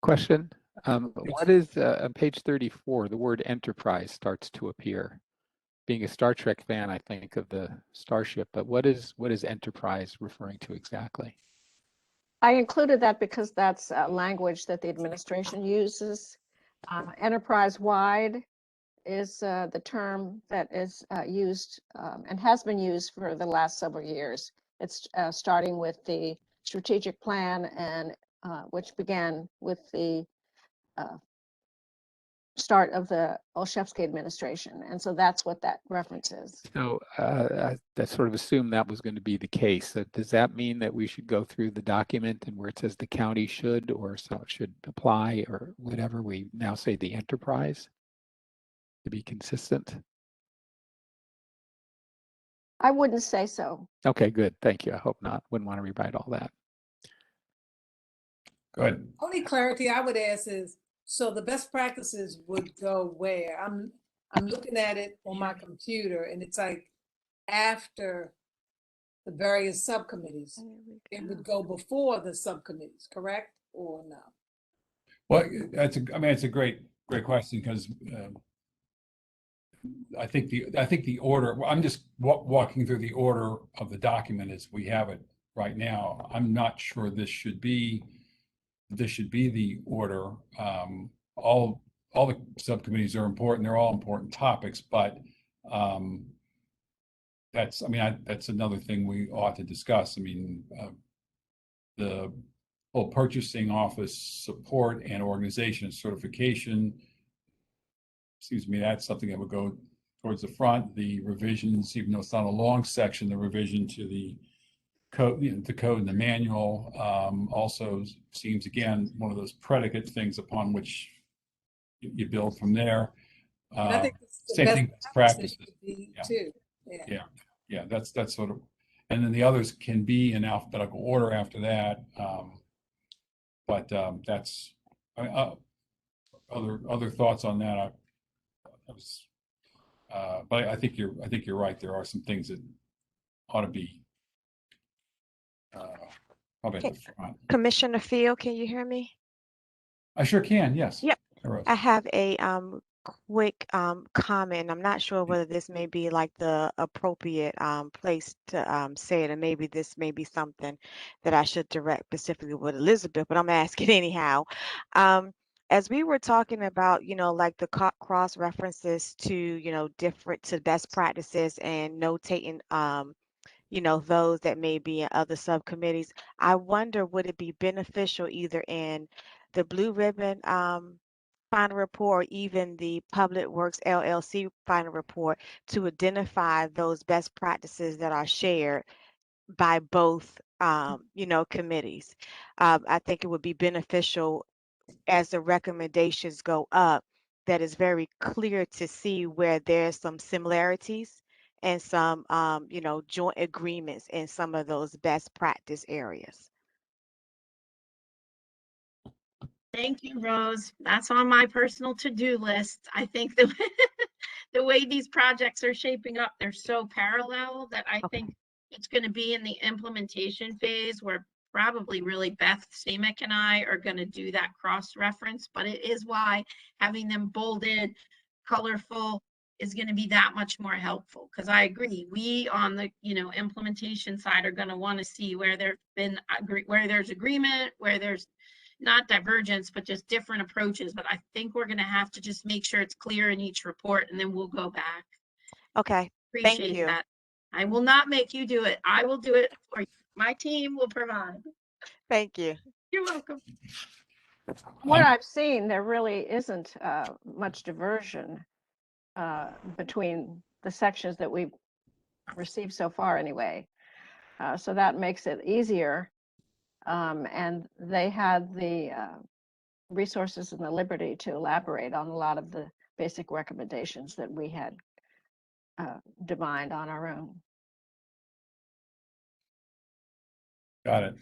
Question. What is on page 34, the word enterprise starts to appear. Being a Star Trek fan, I think of the starship, but what is enterprise referring to exactly? I included that because that's language that the administration uses. Enterprise-wide is the term that is used and has been used for the last several years. It's starting with the strategic plan and which began with the start of the Olszewski administration. And so that's what that reference is. So I sort of assumed that was going to be the case. So does that mean that we should go through the document and where it says the county should or so it should apply or whatever, we now say the enterprise to be consistent? I wouldn't say so. Okay, good. Thank you. I hope not. Wouldn't want to rewrite all that. Good. Only clarity I would ask is, so the best practices would go where? I'm looking at it on my computer and it's like after the various subcommittees. It would go before the subcommittees, correct? Or no? Well, it's a great question because I think the order, well, I'm just walking through the order of the document as we have it right now. I'm not sure this should be the order. All the subcommittees are important. They're all important topics, but that's another thing we ought to discuss. I mean, the whole purchasing office support and organization and certification seems to me that's something that would go towards the front. The revisions, even though it's not a long section, the revision to the code, the code and the manual also seems, again, one of those predicate things upon which you build from there. And I think the Same best thing, practices. would be Yeah. too. Yeah, that's sort of, and then the others can be in alphabetical order after that. But that's other thoughts on that. But I think you're right. There are some things that ought to be probably at the front. Commissioner Field, can you hear me? I sure can. Yes. Yep. Rose. I have a quick comment. I'm not sure whether this may be like the appropriate place to say it, and maybe this may be something that I should direct specifically with Elisabeth, but I'm asking anyhow. As we were talking about, like the cross references to, different to best practices and notating, those that may be in other subcommittees, I wonder, would it be beneficial either in the Blue Ribbon final report, or even the Public Works LLC final report, to identify those best practices that are shared by both, committees? I think it would be beneficial as the recommendations go up, that is very clear to see where there's some similarities and some, joint agreements in some of those best practice areas. Thank you, Rose. That's on my personal to-do list. I think the way these projects are shaping up, they're so parallel that I think it's going to be in the implementation phase where probably really Beth Stamick and I are going to do that cross-reference, but it is why having them bolded, colorful is going to be that much more helpful. Because I agree, we on the implementation side are going to want to see where there's agreement, where there's not divergence, but just different approaches. But I think we're going to have to just make sure it's clear in each report, and then we'll go back. Okay. Appreciate Thank you. that. I will not make you do it. I will do it for you. My team will provide. Thank you. You're welcome. What I've seen, there really isn't much diversion between the sections that we've received so far anyway. So that makes it easier. And they had the resources and the liberty to elaborate on a lot of the basic recommendations that we had divined on our own. Got it.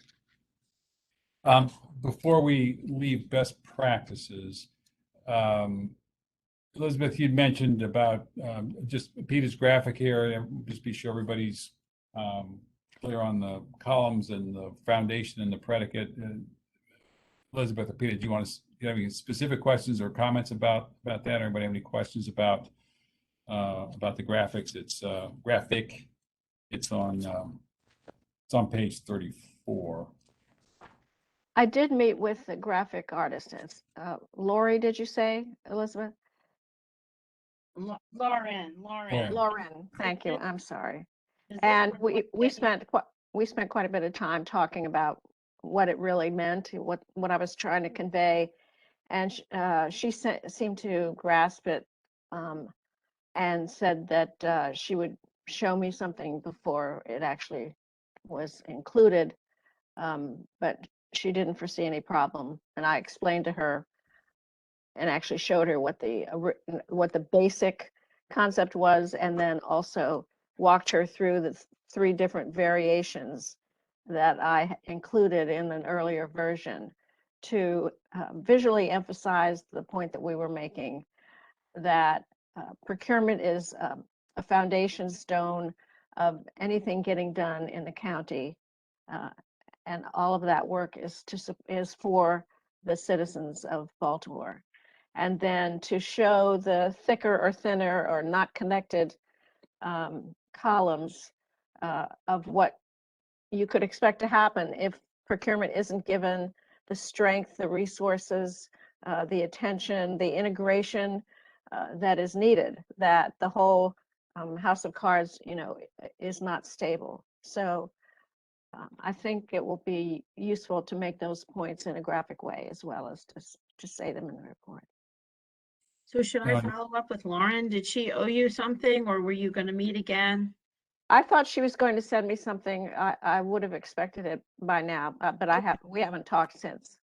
Before we leave best practices, Elisabeth, you'd mentioned about just Peter's graphic here, and just be sure everybody's clear on the columns and the foundation and the predicate. Elisabeth or Peter, do you have any specific questions or comments about that? Anybody have any questions about the graphics? It's graphic. It's on page 34. I did meet with the graphic artist. Lori, did you say, Elisabeth? Lauren. Lauren, thank you. I'm sorry. Is this And report we that spent quite a bit of time talking about what it really meant, what I was trying to convey, and she seemed to grasp it, and said that she would show me something before it actually was included, but she didn't foresee any problem. And I explained to her and actually showed her what the basic concept was, and then also walked her through the 3 different variations that I included in an earlier version to visually emphasize the point that we were making, that procurement is a foundation stone of anything getting done in the county, and all of that work is for the citizens of Baltimore. And then to show the thicker or thinner or not connected columns of what you could expect to happen if procurement isn't given the strength, the resources, the attention, the integration that is needed, that the whole house of cards, is not stable. So I think it will be useful to make those points in a graphic way as well as to say them in the report. So should I follow up with Lauren? Did she owe you something, or were you going to meet again? I thought she was going to send me something. I would have expected it by now, but we haven't talked since.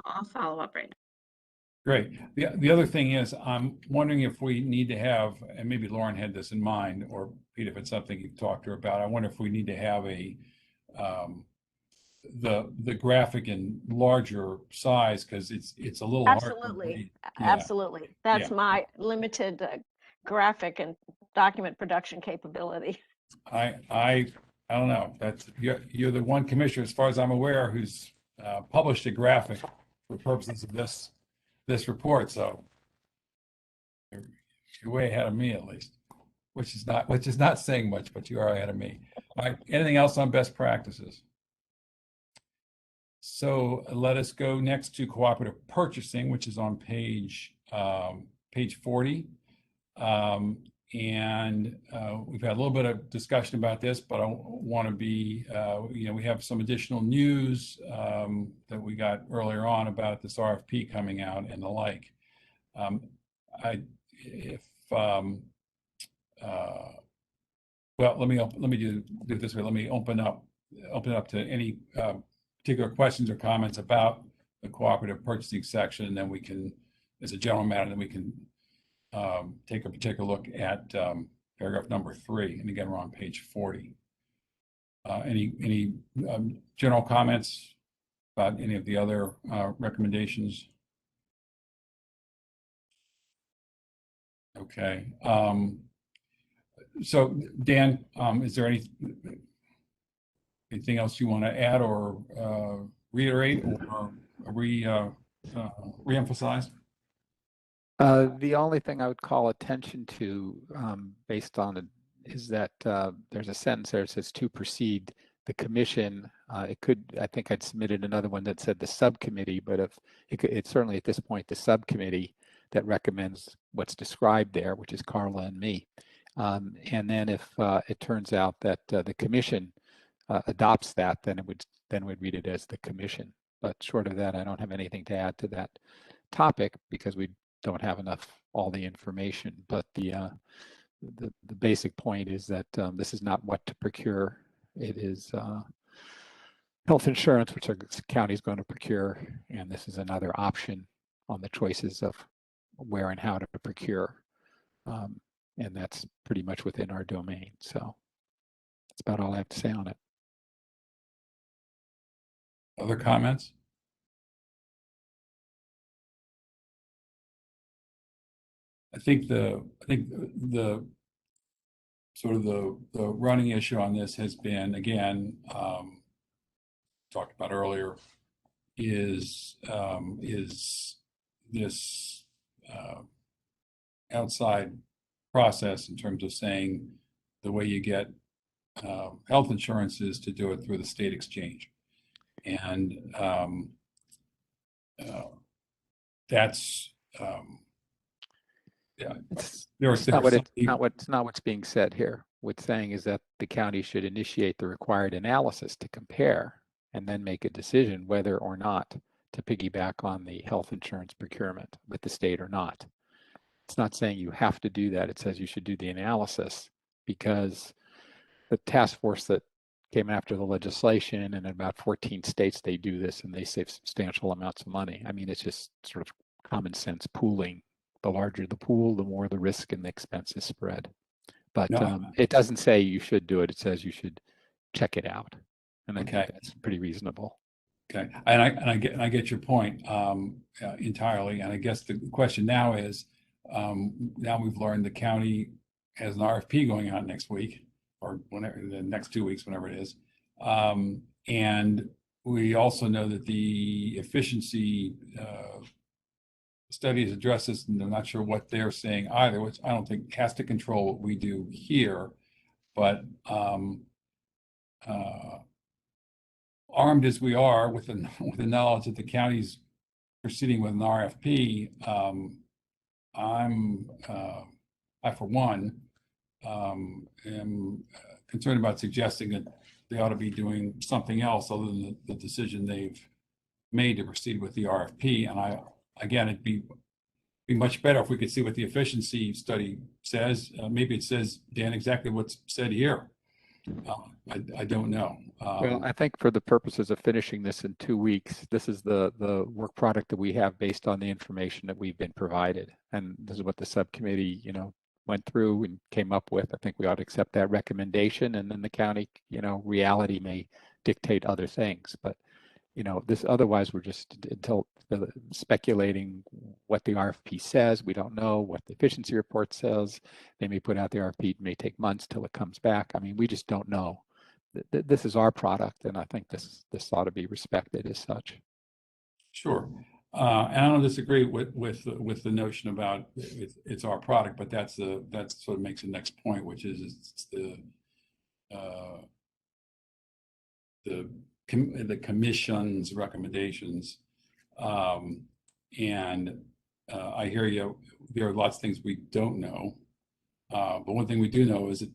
I'll follow up right now. Great. The other thing is, I'm wondering if we need to have, and maybe Lauren had this in mind, or Pete, if it's something you've talked to her about, I wonder if we need to have the graphic in larger size, because it's a little hard to read. Yeah. Absolutely. That's my limited graphic and document production capability. I don't know. You're the one commissioner, as far as I'm aware, who's published a graphic for purposes of this report. So you're way ahead of me, at least, which is not saying much, but you are ahead of me. All right. Anything else on best practices? So let us go next to cooperative purchasing, which is on page 40. And we've had a little bit of discussion about this, but I want to be, we have some additional news that we got earlier on about this RFP coming out and the like. Well, let me do it this way. Let me open up to any particular questions or comments about the cooperative purchasing section, and then we can, as a general matter, then we can take a particular look at paragraph number 3, and again, we're on page 40. Any general comments about any of the other recommendations? Okay. So Dan, is there anything else you want to add or reiterate or reemphasize? The only thing I would call attention to, based on it, is that there's a sentence there that says to proceed. The commission, I think I'd submitted another one that said the subcommittee, but if it's certainly at this point the subcommittee that recommends what's described there, which is Carla and me. And then if it turns out that the commission adopts that, then we'd read it as the commission. But short of that, I don't have anything to add to that topic because we don't have all the information. But the basic point is that this is not what to procure. It is health insurance, which our county is going to procure, and this is another option on the choices of where and how to procure. And that's pretty much within our domain. So that's about all I have to say on it. Other comments? I think the sort of the running issue on this has been, again, talked about earlier, is this outside process in terms of saying the way you get health insurance is to do it through the state exchange. And that's yeah, there are It's not some not what's being said here. What's saying is that the county should initiate the required analysis to compare and then make a decision whether or not to piggyback on the health insurance procurement with the state or not. It's not saying you have to do that. It says you should do the analysis, because the task force that came after the legislation, and in about 14 states they do this, and they save substantial amounts of money. I mean, it's just sort of common sense pooling. The larger the pool, the more the risk and the expense is spread. But it doesn't say you should do it. It says you should check it out. And I think that's pretty reasonable. Okay, and I get your point entirely. And I guess the question now is, now we've learned the county has an RFP going out next week, or whenever, the next 2 weeks, whenever it is. And we also know that the efficiency studies address this, and I'm not sure what they're saying either, which I don't think has to control what we do here. But armed as we are with the knowledge that the county's proceeding with an RFP, I for one am concerned about suggesting that they ought to be doing something else other than the decision they've made to proceed with the RFP. And again, it'd be much better if we could see what the efficiency study says. Maybe it says, Dan, exactly what's said here. I don't know. Well, I think for the purposes of finishing this in 2 weeks, this is the work product that we have based on the information that we've been provided. And this is what the subcommittee, went through and came up with. I think we ought to accept that recommendation, and then the county, reality may dictate other things. But, this otherwise we're just speculating what the RFP says. We don't know what the efficiency report says. They may put out the RFP, it may take months till it comes back. I mean, we just don't know. This is our product, and I think this ought to be respected as such. Sure, and I don't disagree with the notion about it's our product, but that sort of makes the next point, which is it's the commission's recommendations, and I hear you. There are lots of things we don't know, but one thing we do know is that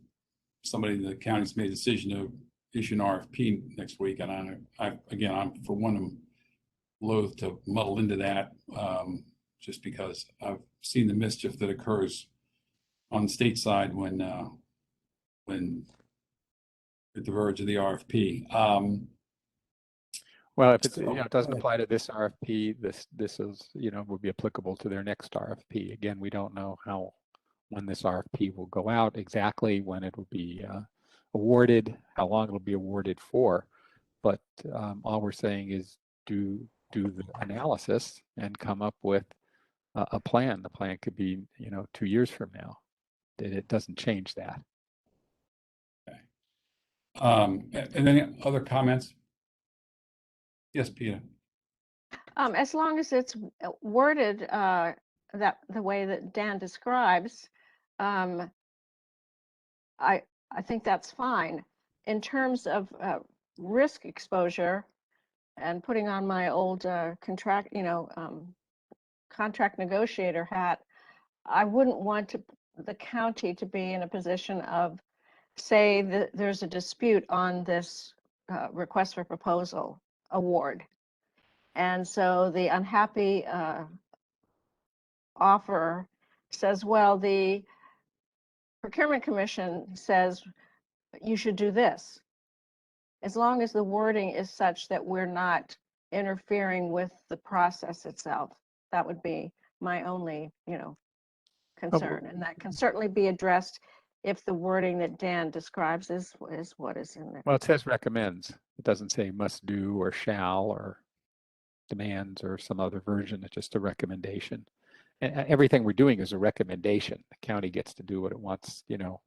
somebody in the county's made a decision to issue an RFP next week, and I'm for one, I'm loath to muddle into that, just because I've seen the mischief that occurs on the state side when at the verge of the RFP. Well, if it doesn't apply to this RFP, this is would be applicable to their next RFP. Again, we don't know when this RFP will go out exactly, when it will be awarded, how long it will be awarded for. But all we're saying is do the analysis and come up with a plan. The plan could be 2 years from now. It doesn't change that. Okay. And any other comments? Yes, Peta. As long as it's worded that the way that Dan describes, I think that's fine. In terms of risk exposure, and putting on my old contract negotiator hat, I wouldn't want the county to be in a position of, say that there's a dispute on this request for proposal award. And so the unhappy offerer says, well, the Procurement Commission says you should do this. As long as the wording is such that we're not interfering with the process itself, that would be my only, concern. And that can certainly be addressed if the wording that Dan describes is what is in there. Well, it says recommends. It doesn't say must do or shall or demands or some other version. It's just a recommendation. everything we're doing is a recommendation. The county gets to do what it wants, you know,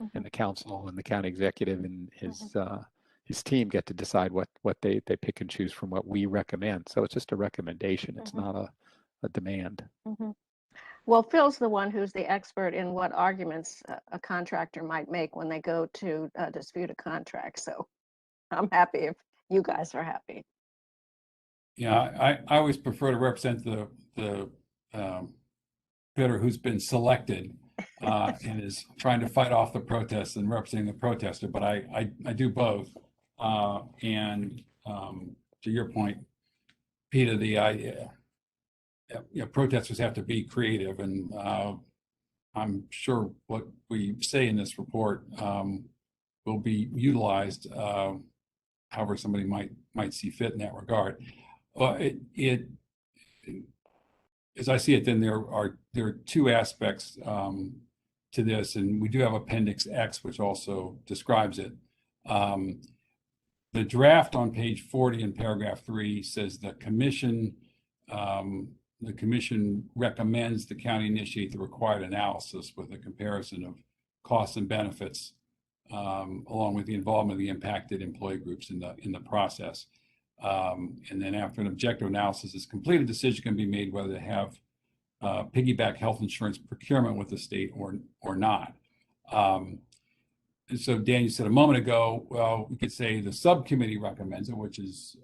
Mhm. and the council and the county executive and his team get to decide what they pick and choose from what we recommend. So it's just a recommendation. It's not a demand. Mhm. Well, Phil's the one who's the expert in what arguments a contractor might make when they go to dispute a contract. So I'm happy if you guys are happy. Yeah, I always prefer to represent the bidder who's been selected and is trying to fight off the protests and representing the protester, but I do both. And to your point, Peter, the idea, you know, protesters have to be creative, and I'm sure what we say in this report will be utilized however somebody might see fit in that regard. As I see it, then there are two aspects to this, and we do have Appendix X, which also describes it. The draft on page 40 in paragraph 3 says the commission recommends the county initiate the required analysis with a comparison of costs and benefits, along with the involvement of the impacted employee groups in the process. And then after an objective analysis is complete, a decision can be made whether to have piggyback health insurance procurement with the state or not. And so Dan, you said a moment ago, well, we could say the subcommittee recommends it, which is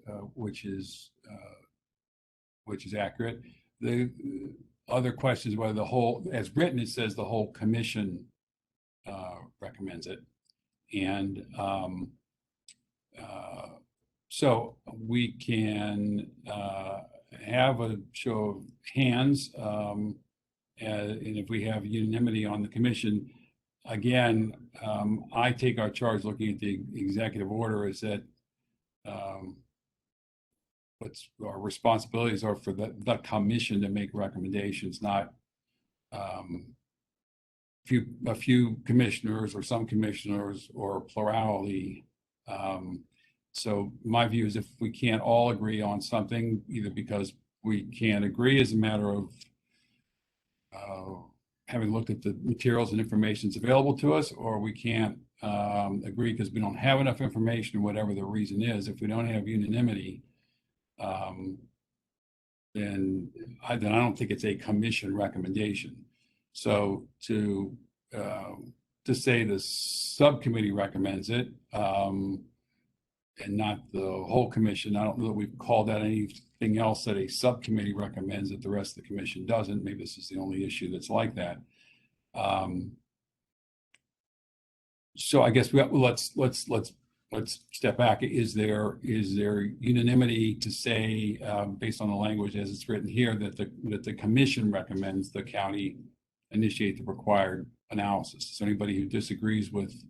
accurate. The other question is whether the whole, as written, it says the whole commission recommends it. And so we can have a show of hands, and if we have unanimity on the commission, again, I take our charge looking at the executive order is that what's our responsibilities are for the commission to make recommendations, not a few commissioners or some commissioners or plurality. So my view is if we can't all agree on something, either because we can't agree as a matter of having looked at the materials and information that's available to us, or we can't agree because we don't have enough information, or whatever the reason is, if we don't have unanimity, then I don't think it's a commission recommendation. So to say the subcommittee recommends it, and not the whole commission, I don't know that we've called that anything else that a subcommittee recommends that the rest of the commission doesn't. Maybe this is the only issue that's like that. So I guess let's step back. Is there unanimity to say, based on the language as it's written here, that the commission recommends the county initiate the required analysis? Is there anybody who disagrees with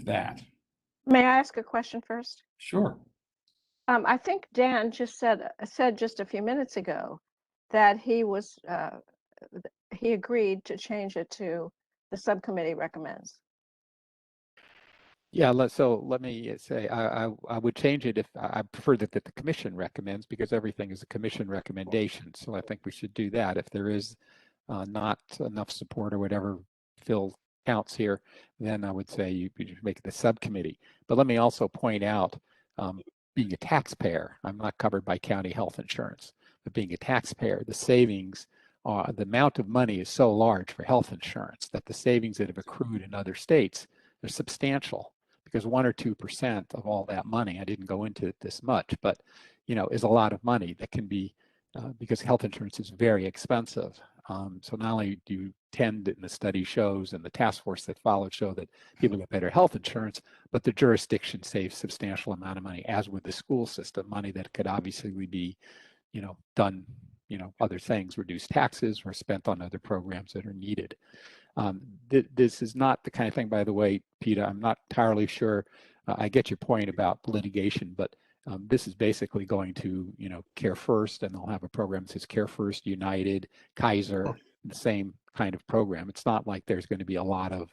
that? May I ask a question first? Sure. I think Dan just said just a few minutes ago that he agreed to change it to the subcommittee recommends. Yeah, let me say I would change it if I prefer that the commission recommends, because everything is a commission recommendation. So I think we should do that. If there is not enough support or whatever Phil counts here, then I would say you make it the subcommittee. But let me also point out, being a taxpayer, I'm not covered by county health insurance, but being a taxpayer, the savings, the amount of money is so large for health insurance that the savings that have accrued in other states are substantial, because 1 or 2% of all that money, I didn't go into it this much, but is a lot of money that can be, because health insurance is very expensive. So not only do you tend, and the study shows, and the task force that followed show that people get better health insurance, but the jurisdiction saves substantial amount of money, as with the school system, money that could obviously be, done, other things, reduce taxes, or spent on other programs that are needed. This is not the kind of thing, by the way, Peter, I'm not entirely sure. I get your point about litigation, but this is basically going to, Care First, and they'll have a program that says Care First, United, Kaiser, the same kind of program. It's not like there's going to be a lot of,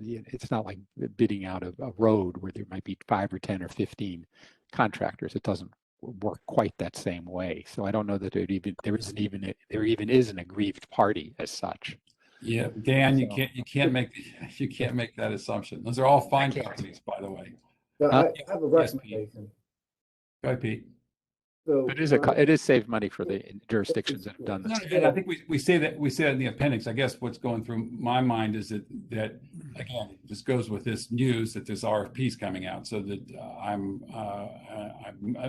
it's not like bidding out a road where there might be 5 or 10 or 15 contractors. It doesn't work quite that same way. So I don't know that there even is an aggrieved party as such. Yeah, Dan, So- you can't make that assumption. Those are all fine can't. companies, by the way. So I have a Yes, Pete. recommendation. Go ahead, Pete. So It is saved money for the jurisdictions that have done No, this. and I think we say that in the appendix. I guess what's going through my mind is that again, this goes with this news that there's RFPs coming out. So that I'm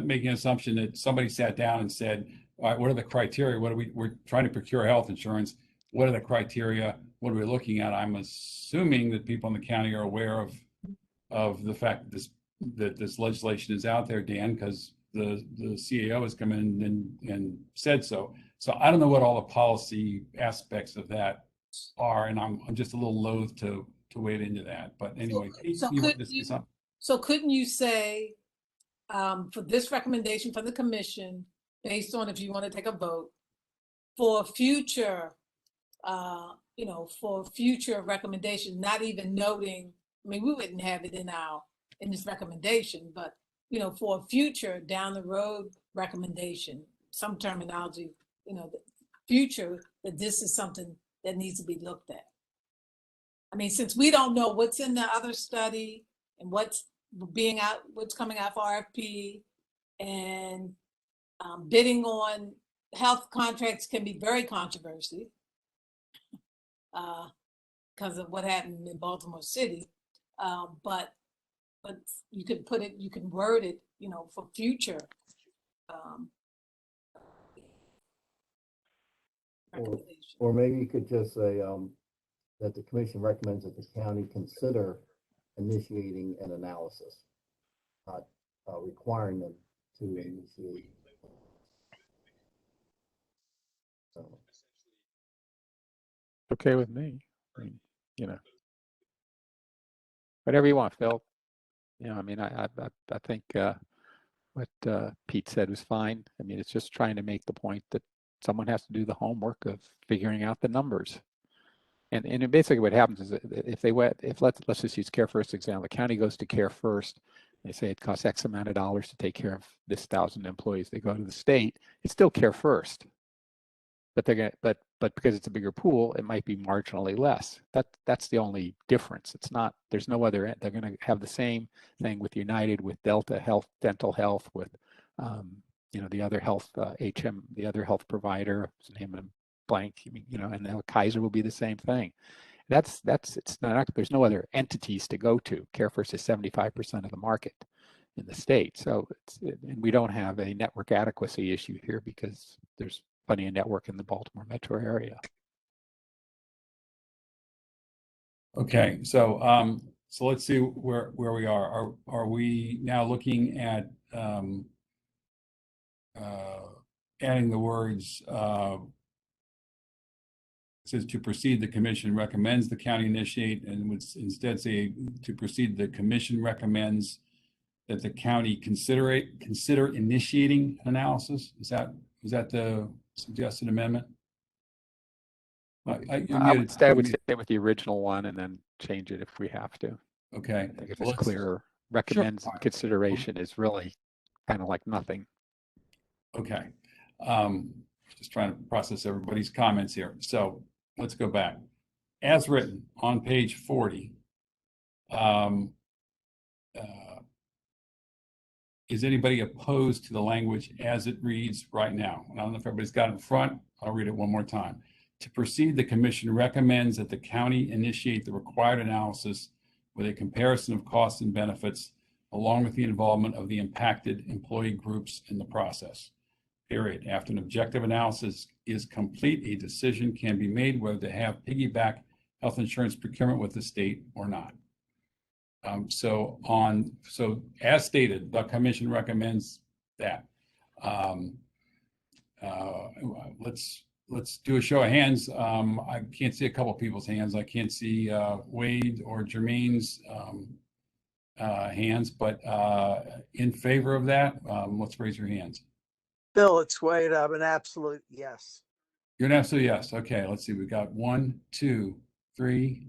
making an assumption that somebody sat down and said, all right, what are the criteria? We're trying to procure health insurance. What are the criteria? What are we looking at? I'm assuming that people in the county are aware of the fact that this legislation is out there, Dan, because the CAO has come in and said so. So I don't know what all the policy aspects of that are, and I'm just a little loath to wade into that. But anyway, So couldn't you say, for this recommendation from the commission, based on if you want to take a vote, for future, for future recommendation, not even noting, I mean, we wouldn't have it in this recommendation, but for a future down the road recommendation, some terminology, the future, that this is something that needs to be looked at. I mean, since we don't know what's in the other study and what's coming out for RFP, and bidding on health contracts can be very controversial because of what happened in Baltimore City. But you can word it, for future. Or maybe you could just say that the commission recommends that the county consider initiating an analysis, not requiring them to initiate. So, Okay with me. I mean, whatever you want, Phil. I mean, I think what Pete said was fine. I mean, it's just trying to make the point that someone has to do the homework of figuring out the numbers. And basically what happens is if let's just use Care First example, the county goes to Care First, they say it costs X amount of dollars to take care of this 1,000 employees. They go to the state, it's still Care First. But but because it's a bigger pool, it might be marginally less. That's the only difference. It's not, there's no other, they're going to have the same thing with United, with Delta Health, Dental Health, with the other health the other health provider, name them blank, and then Kaiser will be the same thing. It's not, there's no other entities to go to. CareFirst is 75% of the market in the state. So and we don't have a network adequacy issue here because there's plenty of network in the Baltimore metro area. Okay, so let's see where we are. Are we now looking at adding the words says to proceed, the commission recommends the county initiate, and would instead say to proceed, the commission recommends that the county consider initiating analysis? Is that the suggested amendment? I would stay with the original one and then change it if we have to. Okay. I think if it's clearer, recommends and consideration is really kind of like nothing. Okay. Just trying to process everybody's comments here. So let's go back. As written on page 40, is anybody opposed to the language as it reads right now? I don't know if everybody's got it in front. I'll read it one more time. To proceed, the commission recommends that the county initiate the required analysis with a comparison of costs and benefits, along with the involvement of the impacted employee groups in the process. Period. After an objective analysis is complete, a decision can be made whether to have piggyback health insurance procurement with the state or not. So as stated, the commission recommends that. Let's do a show of hands. I can't see a couple people's hands. I can't see Wade or Jermaine's hands, but in favor of that, let's raise your hands. Bill, it's Wade. I'm an absolute yes. You're an absolute yes. Okay, let's see. We got 1, 2, 3,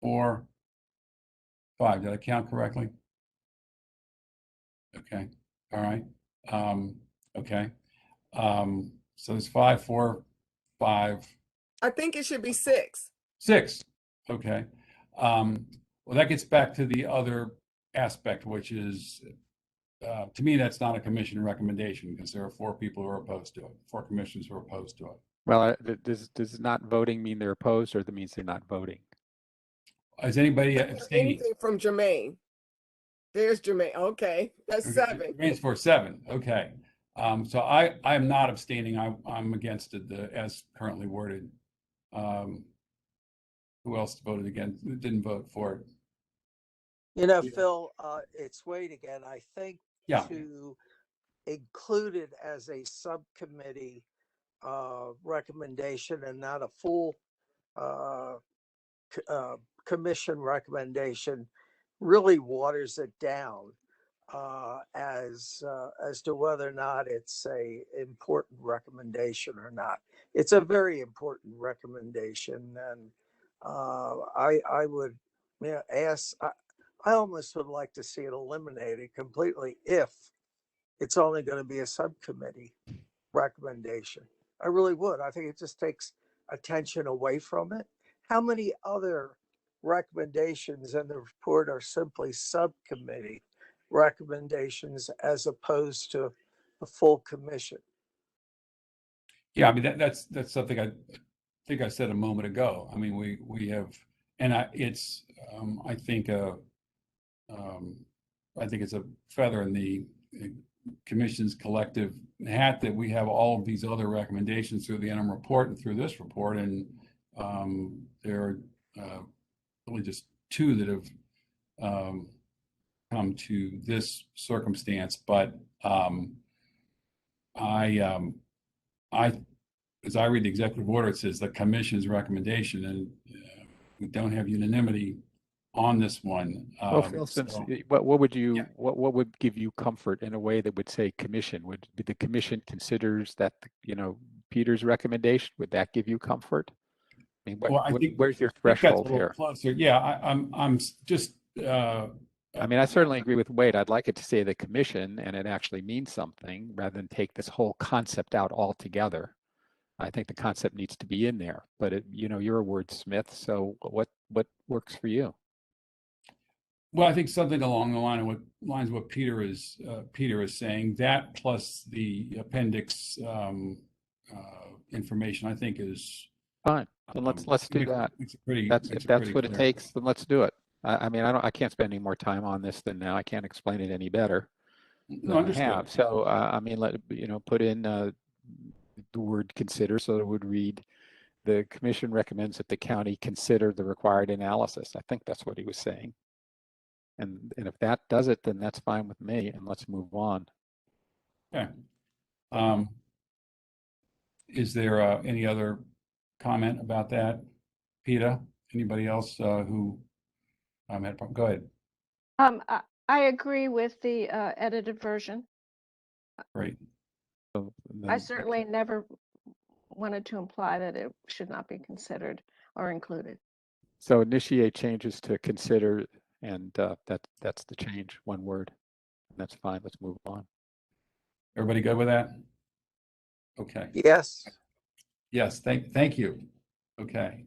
4, 5. Did I count correctly? Okay. All right. Okay. So there's 5, 4, 5, I think it should be 6. 6. Okay. Well, that gets back to the other aspect, which is, to me, that's not a commission recommendation because there are 4 people who are opposed to it, 4 commissioners who are opposed to it. Well, does not voting mean they're opposed, or that means they're not voting? Is anybody abstaining? Anything from Jermaine? There's Jermaine. Okay, that's 7. Jermaine's for 7. Okay. So I am not abstaining. I'm against it as currently worded. Who else voted against? Didn't vote for it? You know, Phil, it's Wade again. I think Yeah. to include it as a subcommittee recommendation and not a full commission recommendation really waters it down as to whether or not it's a important recommendation or not. It's a very important recommendation, and I would ask. I almost would like to see it eliminated completely if it's only going to be a subcommittee recommendation. I really would. I think it just takes attention away from it. How many other recommendations in the report are simply subcommittee recommendations as opposed to the full commission? Yeah, I mean that's something I think I said a moment ago. I mean we have, and I think it's a feather in the commission's collective hat that we have all of these other recommendations through the interim report and through this report, and there are really just 2 that have come to this circumstance. But as I read the executive order, it says the commission's recommendation, and we don't have unanimity on this one. Well, for instance, what would give you comfort in a way that would say commission? Would the commission considers that, Peter's recommendation? Would that give you comfort? I mean, I think where's your threshold here? Closer. Yeah, I'm just. I mean, I certainly agree with Wade. I'd like it to say the commission, and it actually means something rather than take this whole concept out altogether. I think the concept needs to be in there, but you're a wordsmith, so what works for you? Well, I think something along the lines of what Peter is saying. That plus the appendix information, I think, is fine. Then let's do that. If that's what it takes, then let's do it. I mean, I can't spend any more time on this than now. I can't explain it any better than I have. So I mean, put in the word consider, so it would read, the commission recommends that the county consider the required analysis. I think that's what he was saying. And if that does it, then that's fine with me, and let's move on. Okay. Is there any other comment about that? Peta, anybody else who had a problem? Go ahead. I agree with the edited version. Great. So I certainly never wanted to imply that it should not be considered or included. So initiate changes to consider, and that's the change, one word. That's fine. Let's move on. Everybody good with that? Okay. Yes. Yes. Thank you. Okay.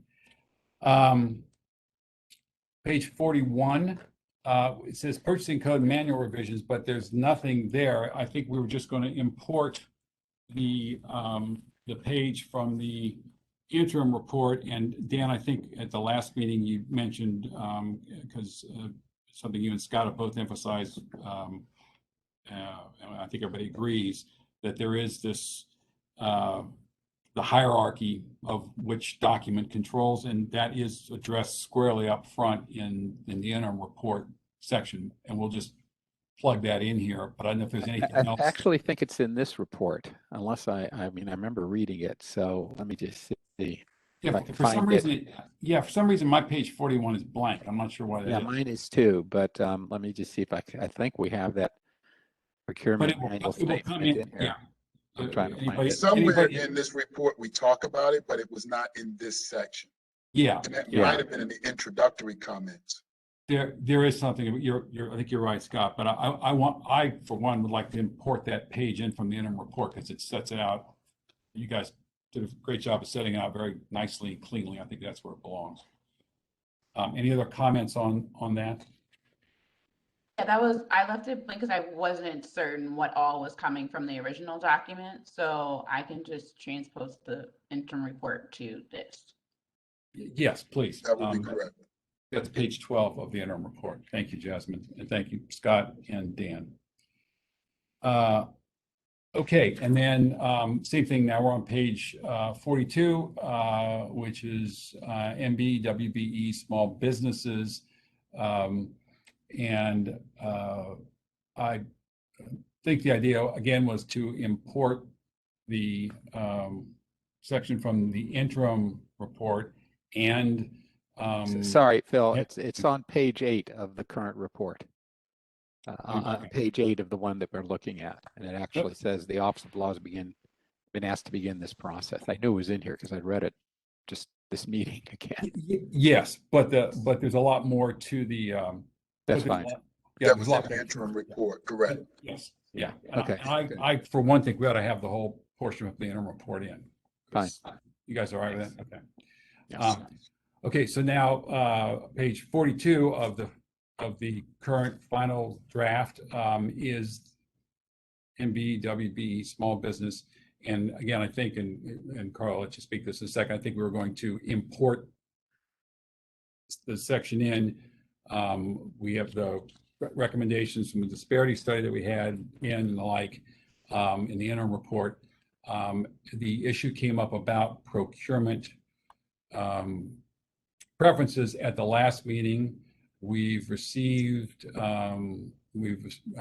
Page 41. It says purchasing code manual revisions, but there's nothing there. I think we were just going to import the page from the interim report. And Dan, I think at the last meeting you mentioned, because something you and Scott have both emphasized, and I think everybody agrees, that there is this the hierarchy of which document controls, and that is addressed squarely up front in the interim report section, and we'll just plug that in here. But I don't know if there's anything else. I actually think it's in this report, unless I mean, I remember reading it. So let me just see. Yeah, for some reason, for some reason, my page 41 is blank. I'm not sure why that is. Yeah, mine is too. But let me just see if I think we have that procurement manual statement in here. Yeah. I'm trying to find it. Somewhere in this report we talk about it, but it was not in this section. Yeah. And that might have been in the introductory comments. There is something, I think you're right, Scott, but I, for one, would like to import that page in from the interim report because it sets it out. You guys did a great job of setting it out very nicely and cleanly. I think that's where it belongs. Any other comments on that? Yeah, I left it blank because I wasn't certain what all was coming from the original document, so I can just transpose the interim report to this. Yes, please. That would be correct. That's page 12 of the interim report. Thank you, Jasmine, and thank you, Scott and Dan. Okay, and then same thing, now we're on page 42, which is MB, WBE, small businesses. And I think the idea, again, was to import the section from the interim report and Sorry, Phil, yeah. it's on page 8 of the current report. On page 8 of the one that we're looking at, and it actually says the Office of Law has been asked to begin this process. I knew it was in here because I read it just this meeting again. Yes, but there's a lot more to the. That's fine. Yeah, That was in the interim report, correct? Yes, yeah. Okay. And I, for one thing, we ought to have the whole portion of the interim report in. Fine. You guys all right with that? Okay. Yes. Okay, so now page 42 of the current final draft is MBWB, small business. And again, I think, and Carl, I'll let you speak this in a second. I think we were going to import the section in. We have the recommendations from the disparity study that we had in and the like in the interim report. The issue came up about procurement preferences at the last meeting. We've received, I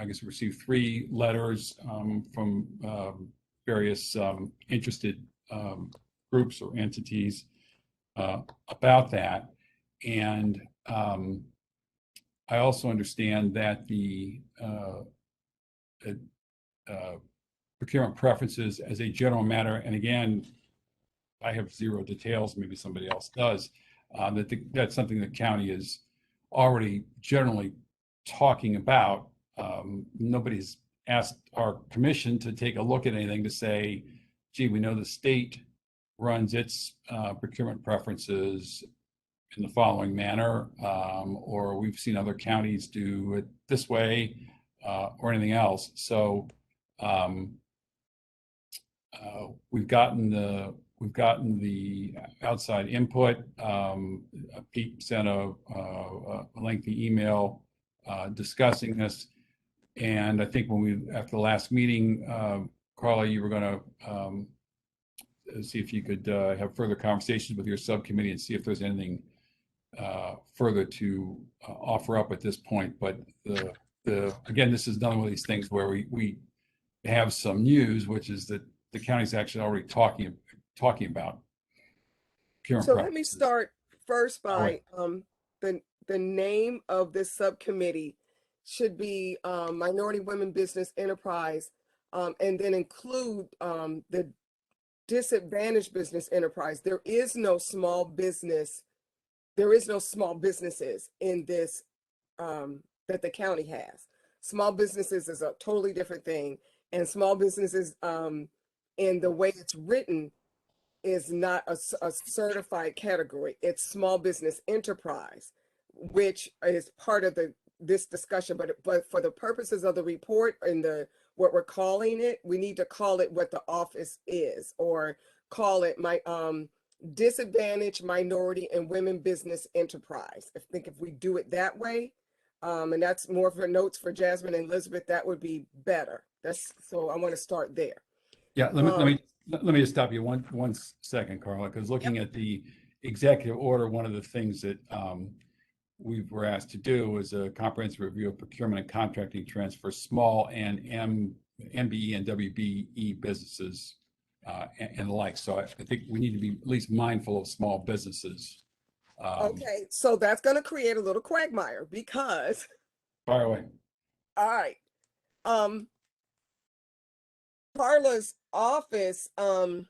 guess, received 3 letters from various interested groups or entities about that. And I also understand that the procurement preferences as a general matter, and again, I have 0 details, maybe somebody else does, that's something the county is already generally talking about. Nobody's asked our commission to take a look at anything to say, gee, we know the state runs its procurement preferences in the following manner, or we've seen other counties do it this way, or anything else. So we've gotten the outside input. Pete sent a lengthy email discussing this, and I think after the last meeting, Carla, you were going to see if you could have further conversations with your subcommittee and see if there's anything further to offer up at this point. But again, this is another one of these things where we have some news, which is that the county's actually already talking about. So let me start first by the name of this subcommittee should be Minority Women Business Enterprise, and then include the disadvantaged business enterprise. There is no small businesses in this that the county has. Small businesses is a totally different thing, and small businesses in the way it's written is not a certified category. It's small business enterprise, which is part of this discussion. But for the purposes of the report and what we're calling it, we need to call it what the office is, or call it disadvantaged minority and women business enterprise. I think if we do it that way, and that's more for notes for Jasmine and Elisabeth, that would be better. So I want to start there. Yeah, let me just stop you one second, Carla, because looking at the executive order, one of the things that we were asked to do is a comprehensive review of procurement and contracting trends for small and MBE and WBE businesses and the like. So I think we need to be at least mindful of small businesses. Okay, so that's going to create a little quagmire because. Fire away. All right. Carla's office there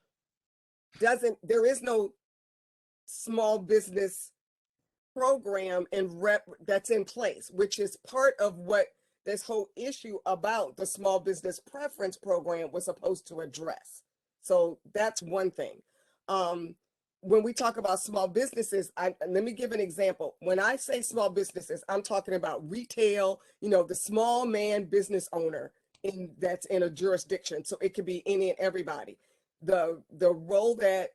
is no small business program that's in place, which is part of what this whole issue about the small business preference program was supposed to address. So that's one thing. When we talk about small businesses, let me give an example. When I say small businesses, I'm talking about retail, the small man business owner that's in a jurisdiction. So it could be any and everybody. The role that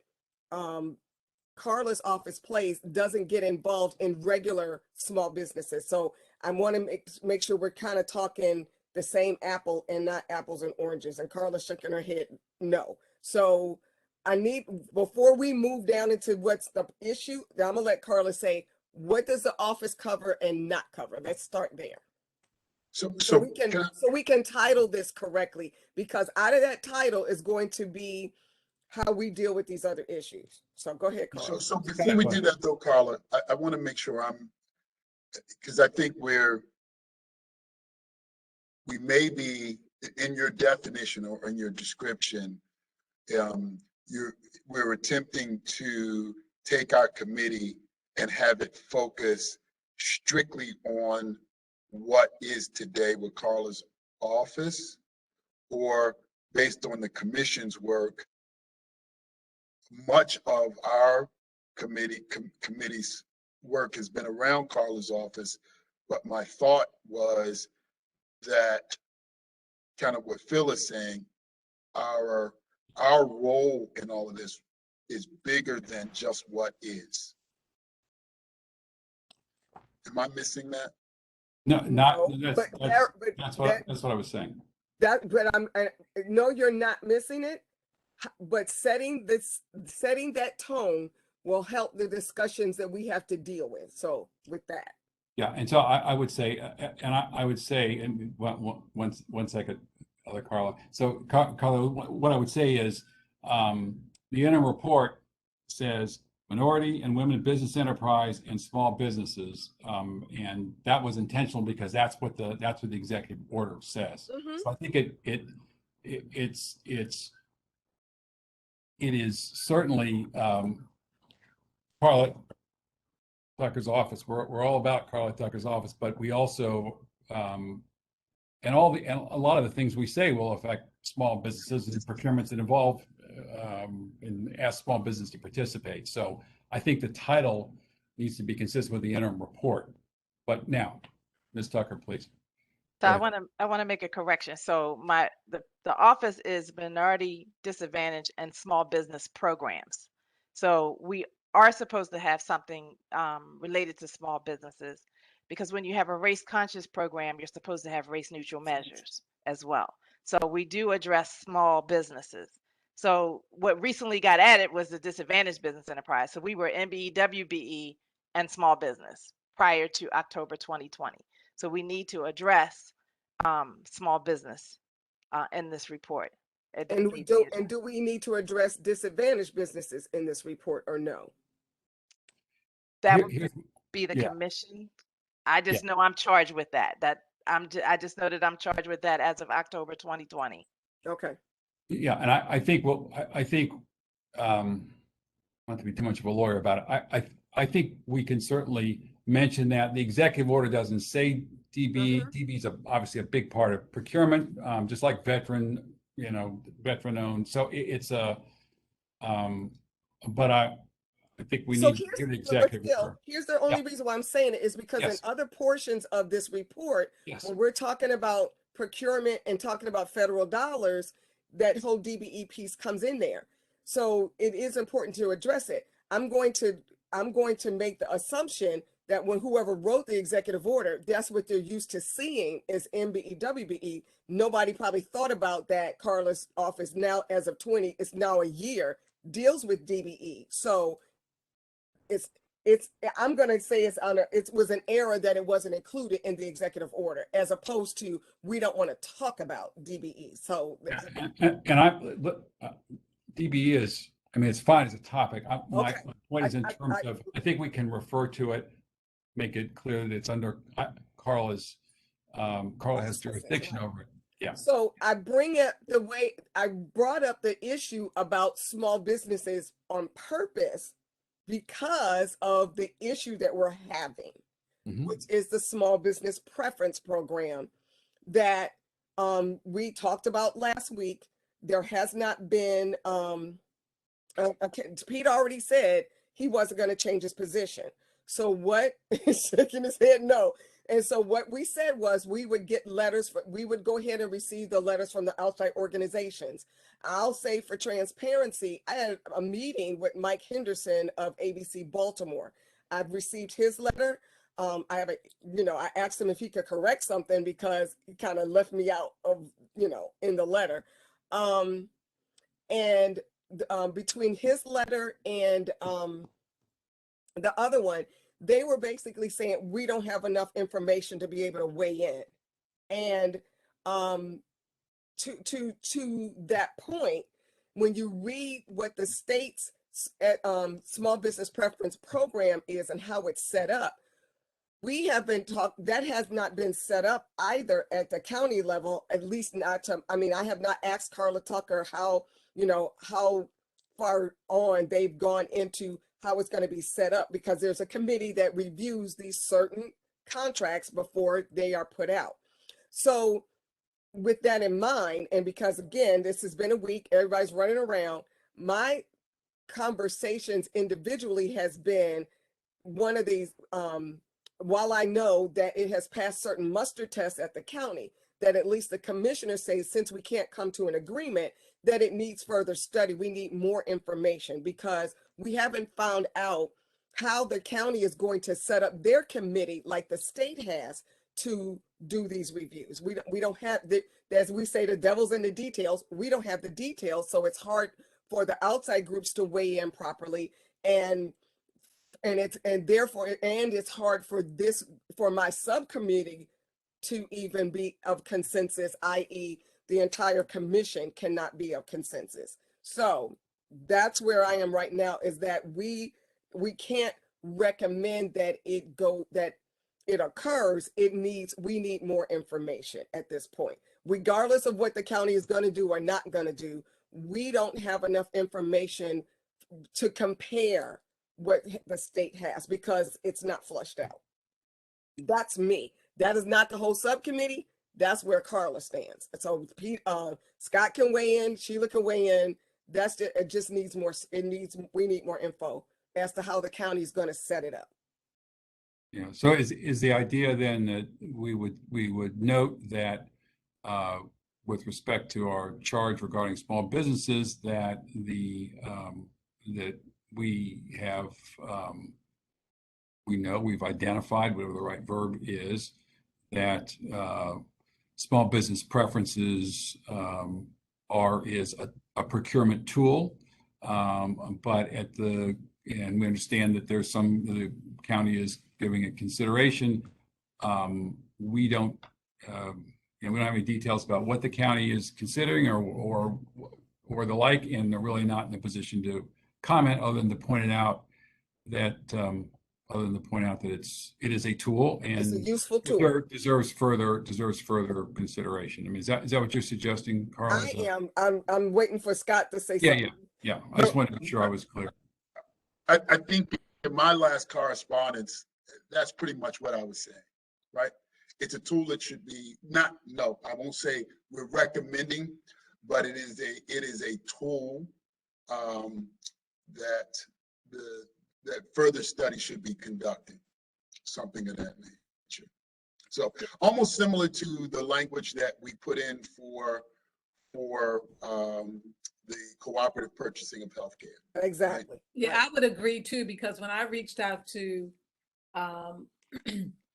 Carla's office plays doesn't get involved in regular small businesses. So I want to make sure we're kind of talking the same apple and not apples and oranges. And Carla's shaking her head no. So I need, before we move down into what's the issue, I'm gonna let Carla say, what does the office cover and not cover? Let's start there. So we can title this correctly, because out of that title is going to be how we deal with these other issues. So go ahead, Carla. So before we do that though, Carla, I want to make sure because I think we may be in your definition or in your description, we're attempting to take our committee and have it focus strictly on what is today with Carla's office, or based on the commission's work. Much of our committee's work has been around Carla's office, but my thought was that kind of what Phil is saying, our role in all of this is bigger than just what is. Am I missing that? No, that's what I was saying. No, you're not missing it, but setting that tone will help the discussions that we have to deal with. So with that. Yeah, and so I would say, and one second, other Carla. So Carla, what I would say is, the interim report says minority and women business enterprise and small businesses, and that was intentional because that's what the executive order says. Mm-hmm. So I think it is certainly Carla Tucker's office. We're all about Carla Tucker's office, but we also and a lot of the things we say will affect small businesses and procurements that involve and ask small business to participate. So I think the title needs to be consistent with the interim report. But now, Ms. Tucker, please. So I want to make a correction. So the office is minority, disadvantaged, and small business programs. So we are supposed to have something related to small businesses, because when you have a race conscious program, you're supposed to have race neutral measures as well. So we do address small businesses. So what recently got added was the disadvantaged business enterprise. So we were MBE, WBE, and small business prior to October 2020. So we need to address small business in this report. And do we need to address disadvantaged businesses in this report or no? That would be the commission. I just know I'm charged with that. I just know that I'm charged with that as of October 2020. Okay. Yeah, and I think not to be too much of a lawyer about it. I think we can certainly mention that the executive order doesn't say DB. Mm-hmm. DB is obviously a big part of procurement, just like veteran owned. So it's but I think we need to give the executive order. Here's the only reason why I'm saying it is because in other portions of this report, when we're talking about procurement and talking about federal dollars, that whole DBE piece comes in there. So it is important to address it. I'm going to make the assumption that when whoever wrote the executive order, that's what they're used to seeing is MBE, WBE. Nobody probably thought about that. Carla's office now, as of 20, it's now a year, deals with DBE. So I'm going to say it was an error that it wasn't included in the executive order, as opposed to we don't want to talk about DBE. So DBE is, it's fine as a topic. My point is in terms of, I think we can refer to it, make it clear that it's under Carla has jurisdiction over it. Yeah. So I brought up the issue about small businesses on purpose, because of the issue that we're having, which is the small business preference program that we talked about last week. There has not been, Pete already said he wasn't going to change his position. So what, shaking his head no. And so what we said was we would get letters, we would go ahead and receive the letters from the outside organizations. I'll say for transparency, I had a meeting with Mike Henderson of ABC Baltimore. I've received his letter. I asked him if he could correct something because he kind of left me out of, in the letter. Between his letter and the other one, they were basically saying we don't have enough information to be able to weigh in. And to that point, when you read what the state's small business preference program is and how it's set up, we have been that has not been set up either at the county level, at least not to, I have not asked Carla Tucker how far on they've gone into how it's going to be set up, because there's a committee that reviews these certain contracts before they are put out. So with that in mind, and because again, this has been a week, everybody's running around, my conversations individually has been one of these, while I know that it has passed certain muster tests at the county, that at least the commissioner says, since we can't come to an agreement, that it needs further study. We need more information because we haven't found out how the county is going to set up their committee like the state has to do these reviews. We don't have the, as we say, the devil's in the details. We don't have the details, so it's hard for the outside groups to weigh in properly, and it's hard for my subcommittee to even be of consensus, i.e. the entire commission cannot be of consensus. So that's where I am right now, is that we can't recommend that it occurs. We need more information at this point. Regardless of what the county is going to do or not going to do, we don't have enough information to compare what the state has because it's not flushed out. That's me. That is not the whole subcommittee. That's where Carla stands. So Scott can weigh in, Sheila can weigh in. It just needs more. We need more info as to how the county is going to set it up. Yeah. So is the idea then that we would note that with respect to our charge regarding small businesses, that that we have we've identified, whatever the right verb is, that small business preferences is a procurement tool, but and we understand that there's the county is giving it consideration. We don't we don't have any details about what the county is considering or the like, and they're really not in a position to comment other than to point out that it is a tool and it's a useful tool. deserves further consideration. I mean, is that what you're suggesting, Carla? I'm waiting for Scott to say something. Yeah. I just wanted to make sure I was clear. I think in my last correspondence, that's pretty much what I was saying, right? It's a tool that should be I won't say we're recommending, but it is a tool that further study should be conducted, something of that nature. So almost similar to the language that we put in for the cooperative purchasing of healthcare. Exactly. Right? Yeah, I would agree too, because when I reached out to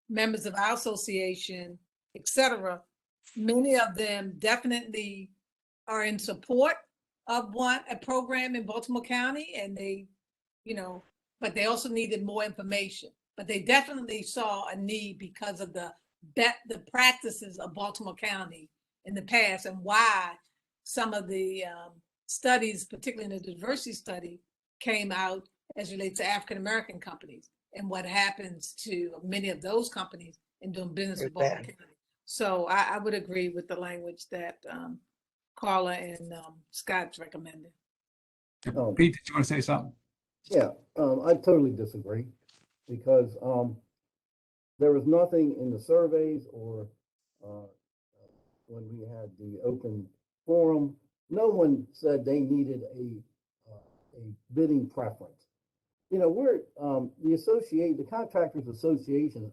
members of our association, etc., many of them definitely are in support of a program in Baltimore County, and they, but they also needed more information. But they definitely saw a need because of the practices of Baltimore County in the past, and why some of the studies, particularly in the diversity study, came out as relates to African American companies and what happens to many of those companies in doing business with Baltimore County. So I would agree with the language that Carla and Scott's recommended. Pete, did you want to say something? Yeah, I totally disagree because there was nothing in the surveys or uh, when we had the open forum, no one said they needed a bidding preference. You know, we're the Contractors Association,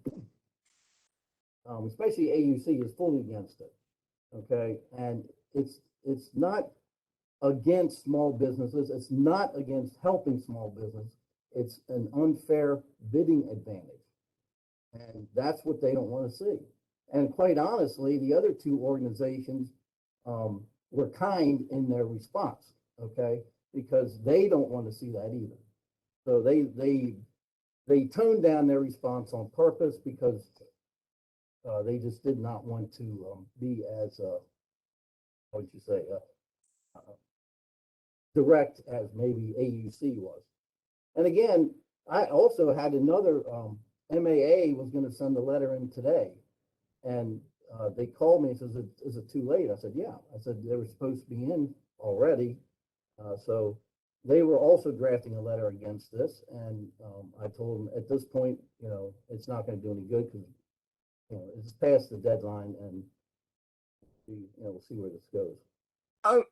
especially AUC, is fully against it. Okay, and it's not against small businesses. It's not against helping small business. It's an unfair bidding advantage. And that's what they don't want to see. And quite honestly, the other two organizations were kind in their response, okay, because they don't want to see that either. So they toned down their response on purpose because they just did not want to be as what would you say direct as maybe AUC was. And again, I also had another MAA was going to send a letter in today, and they called me and says, "Is it too late?" I said, "Yeah." I said they were supposed to be in already, so they were also drafting a letter against this, and I told them at this point, it's not going to do any good because it's past the deadline, and we'll see where this goes.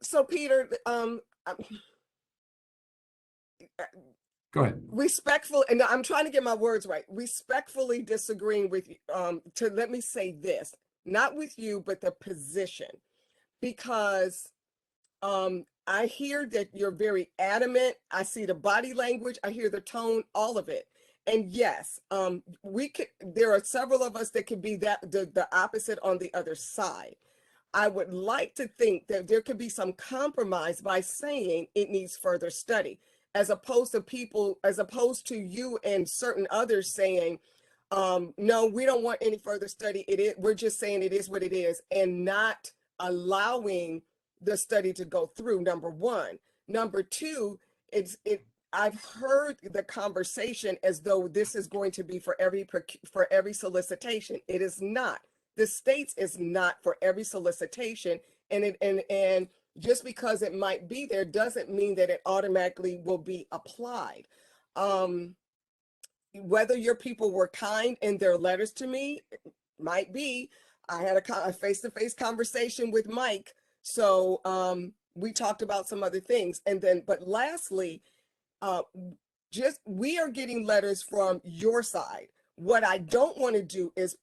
So Peter, Go ahead. Respectful, and I'm trying to get my words right. Respectfully disagreeing with you. Let me say this, not with you, but the position, because I hear that you're very adamant. I see the body language. I hear the tone, all of it. And yes, there are several of us that could be the opposite on the other side. I would like to think that there could be some compromise by saying it needs further study, as opposed to you and certain others saying, no, we don't want any further study. We're just saying it is what it is, and not allowing the study to go through, number one. Number two, I've heard the conversation as though this is going to be for every solicitation. It is not. The states is not for every solicitation, and just because it might be there doesn't mean that it automatically will be applied. Whether your people were kind in their letters to me, might be. I had a face-to-face conversation with Mike, so we talked about some other things, but lastly, we are getting letters from your side. What I don't want to do is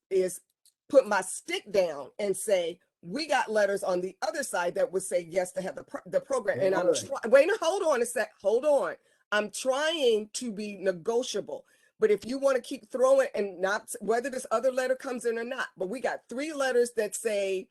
put my stick down and say, we got letters on the other side that would say yes to have the program. And hold on a sec. Hold on. I'm trying to be negotiable. But if you want to keep throwing, and not whether this other letter comes in or not, but we got 3 letters that say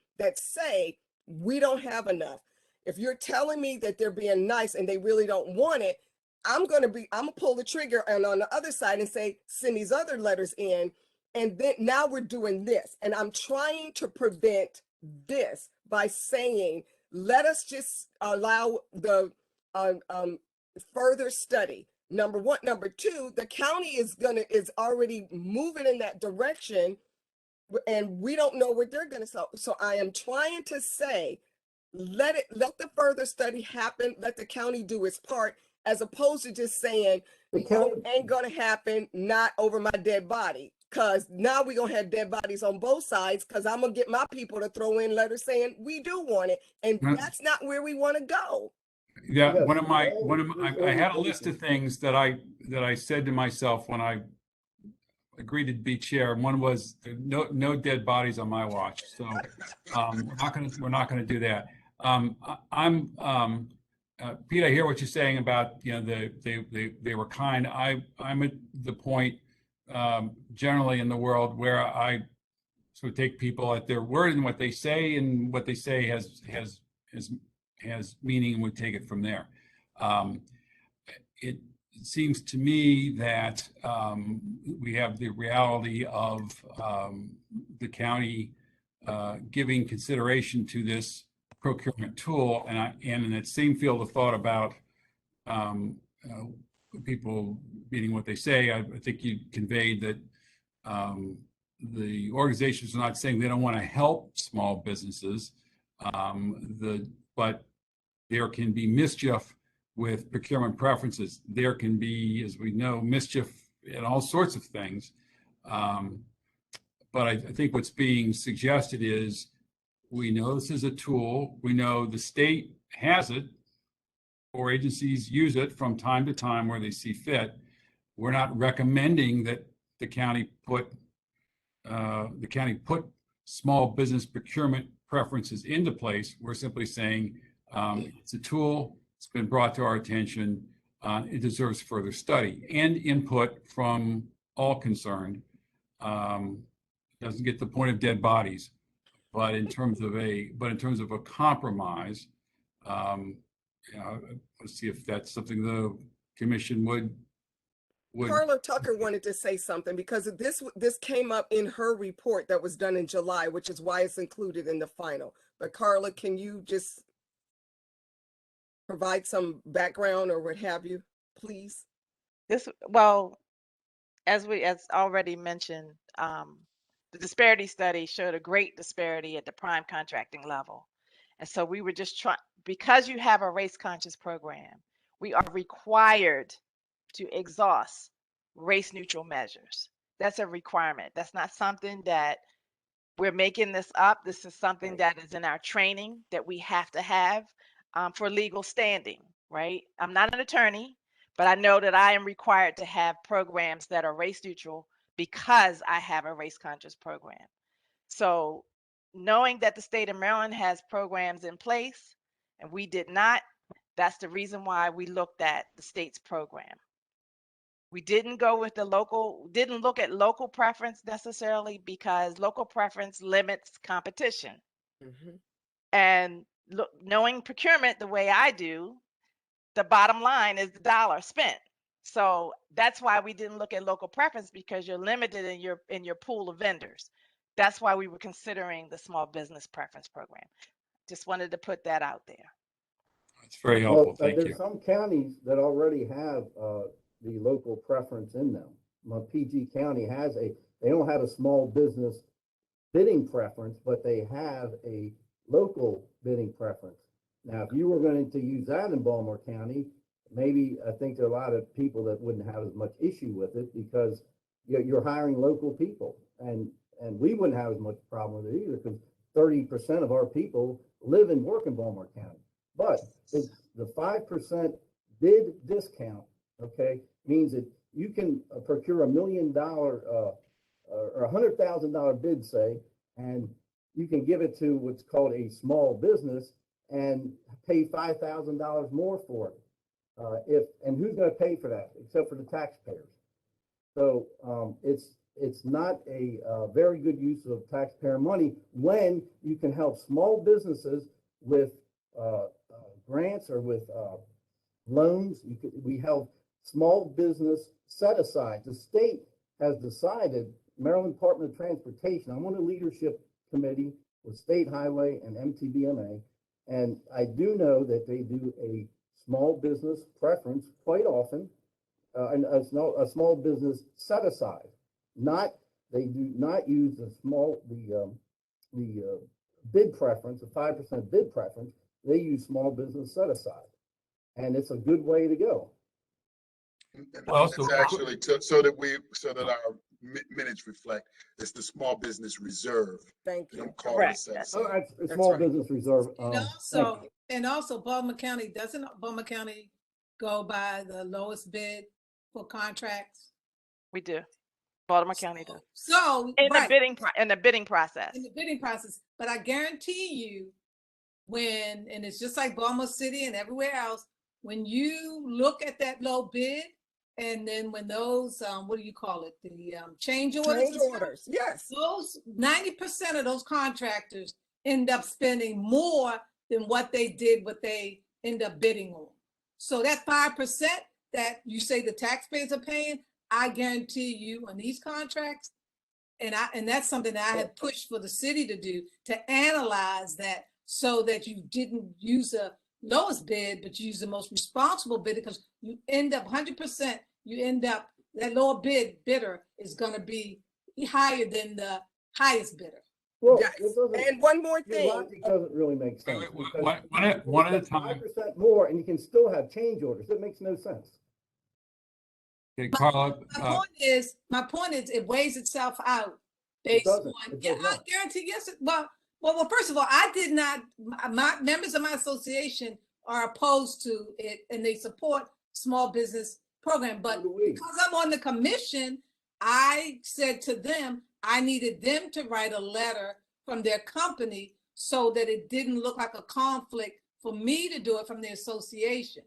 we don't have enough. If you're telling me that they're being nice and they really don't want it, I'm gonna pull the trigger and on the other side and say, send these other letters in. And then now we're doing this. And I'm trying to prevent this by saying, let us just allow the further study. Number one. Number two, the county is already moving in that direction, and we don't know what they're gonna sell. So I am trying to say, let the further study happen, let the county do its part, as opposed to just saying, ain't gonna happen, not over my dead body. Because now we're gonna have dead bodies on both sides, because I'm gonna get my people to throw in letters saying we do want it, and that's not where we want to go. Yeah, I had a list of things that I said to myself when I agreed to be chair. One was no dead bodies on my watch. So we're not gonna do that. Pete, I hear what you're saying about they were kind. I'm at the point generally in the world where I sort of take people at their word and what they say, and what they say has meaning, and would take it from there. It seems to me that we have the reality of the county giving consideration to this procurement tool, and in that same field of thought about people meaning what they say, I think you conveyed that the organizations are not saying they don't want to help small businesses, but there can be mischief with procurement preferences. There can be, as we know, mischief and all sorts of things. But I think what's being suggested is, we know this is a tool. We know the state has it, or agencies use it from time to time where they see fit. We're not recommending that the county put small business procurement preferences into place. We're simply saying it's a tool. It's been brought to our attention. It deserves further study and input from all concerned. Doesn't get the point of dead bodies, but in terms of a compromise, let's see if that's something the commission would. Carla Tucker wanted to say something because this came up in her report that was done in July, which is why it's included in the final. But Carla, can you just provide some background or what have you, please? Well, as already mentioned, the disparity study showed a great disparity at the prime contracting level. And so we were just trying, because you have a race conscious program, we are required to exhaust race neutral measures. That's a requirement. That's not something that we're making this up. This is something that is in our training that we have to have for legal standing, right? I'm not an attorney, but I know that I am required to have programs that are race neutral because I have a race conscious program. So knowing that the state of Maryland has programs in place and we did not, that's the reason why we looked at the state's program. We didn't go with didn't look at local preference necessarily because local preference limits competition. Mm-hmm. And knowing procurement the way I do, the bottom line is the dollar spent. So that's why we didn't look at local preference, because you're limited in your pool of vendors. That's why we were considering the small business preference program. Just wanted to put that out there. It's very helpful. Thank there's you. some counties that already have the local preference in them. PG County they don't have a small business bidding preference, but they have a local bidding preference. Now, if you were going to use that in Baltimore County, maybe I think there are a lot of people that wouldn't have as much issue with it because you're hiring local people, and we wouldn't have as much problem with it either because 30% of our people live and work in Baltimore County. But it's the 5% bid discount, okay, means that you can procure $1 million or $100,000 bid, say, and you can give it to what's called a small business and pay $5,000 more for it. And who's going to pay for that except for the taxpayers? So it's not a very good use of taxpayer money when you can help small businesses with grants or with loans. We help small business set aside. The state has decided, Maryland Department of Transportation, I'm on the leadership committee with State Highway and MTBMA, and I do know that they do a small business preference quite often, and a small business set aside. They do not use the bid preference, the 5% bid preference. They use small business set aside, and it's a good way to go. Well, It's actually so that our minutes reflect, it's the small business reserve. Thank you. Don't call Correct. it a Oh, it's small right. business reserve. And also Baltimore County, doesn't Baltimore County go by the lowest bid for contracts? We do. Baltimore County does. So In right, the bidding process. in the bidding process, but I guarantee you, and it's just like Baltimore City and everywhere else, when you look at that low bid, and then when those what do you call it, the change orders, yes, those 90% of those contractors end up spending more than what they end up bidding on. So that 5% that you say the taxpayers are paying, I guarantee you on these contracts, and that's something that I had pushed for the city to do, to analyze that so that you didn't use the lowest bid, but you use the most responsible bidder, because you end up 100%, that lower bidder is going to be higher than the highest bidder. Well, Yes. it doesn't, And one more your thing. logic doesn't really make sense. wait, because one at a time. 5% more and you can still have change orders. It makes no sense. Okay, Carla, My point is, it weighs itself out It based on, doesn't. It yeah, does I not. guarantee, yes, well, first of all, I did not, my members of my association are opposed to it and they support small business program, but So do we. because I'm on the commission, I said to them, I needed them to write a letter from their company so that it didn't look like a conflict for me to do it from the association.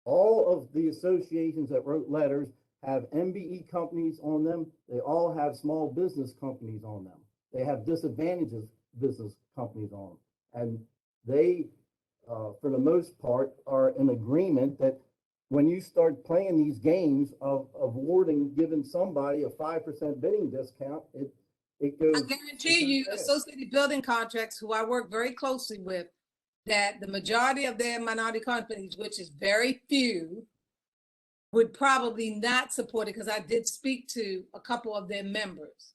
All of the associations that wrote letters have MBE companies on them. They all have small business companies on them. They have disadvantages business companies on them. And they, for the most part, are in agreement that when you start playing these games of awarding, giving somebody a 5% bidding discount, it goes. I guarantee you, Associated Building Contracts, who I work very closely with, that the majority of their minority companies, which is very few, would probably not support it, because I did speak to a couple of their members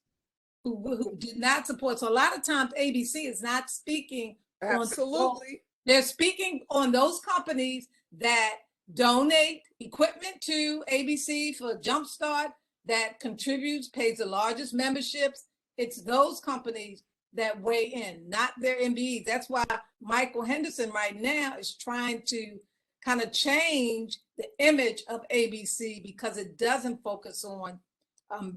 who did not support. So a lot of times ABC is not speaking Absolutely. they're speaking on those companies that donate equipment to ABC for Jumpstart, that contributes, pays the largest memberships. It's those companies that weigh in, not their MBEs. That's why Michael Henderson right now is trying to kind of change the image of ABC, because it doesn't focus on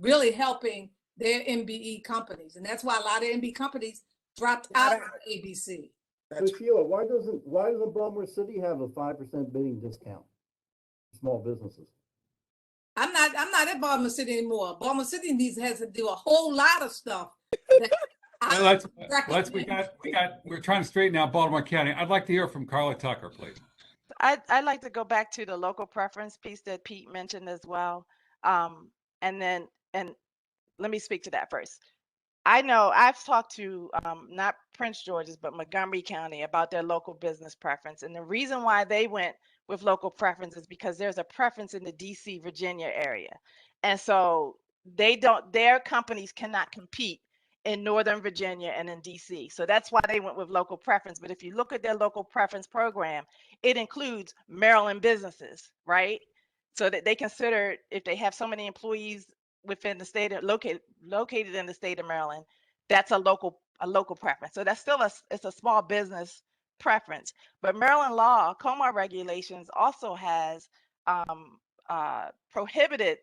really helping their MBE companies. And that's why a lot of MBE companies dropped out of ABC. So Sheila, why doesn't Baltimore City have a 5% bidding discount for small businesses? I'm not at Baltimore City anymore. Baltimore City has to do a whole lot of stuff. We're trying to straighten out Baltimore County. I'd like to hear from Carla Tucker, please. I'd like to go back to the local preference piece that Pete mentioned as well. And let me speak to that first. I know I've talked to not Prince George's, but Montgomery County about their local business preference. And the reason why they went with local preference is because there's a preference in the DC, Virginia area. And so their companies cannot compete in Northern Virginia and in DC. So that's why they went with local preference. But if you look at their local preference program, it includes Maryland businesses, right? So that they consider, if they have so many employees within the state, located in the state of Maryland, that's a local preference. So that's still it's a small business preference. But Maryland law, COMAR regulations also has prohibited,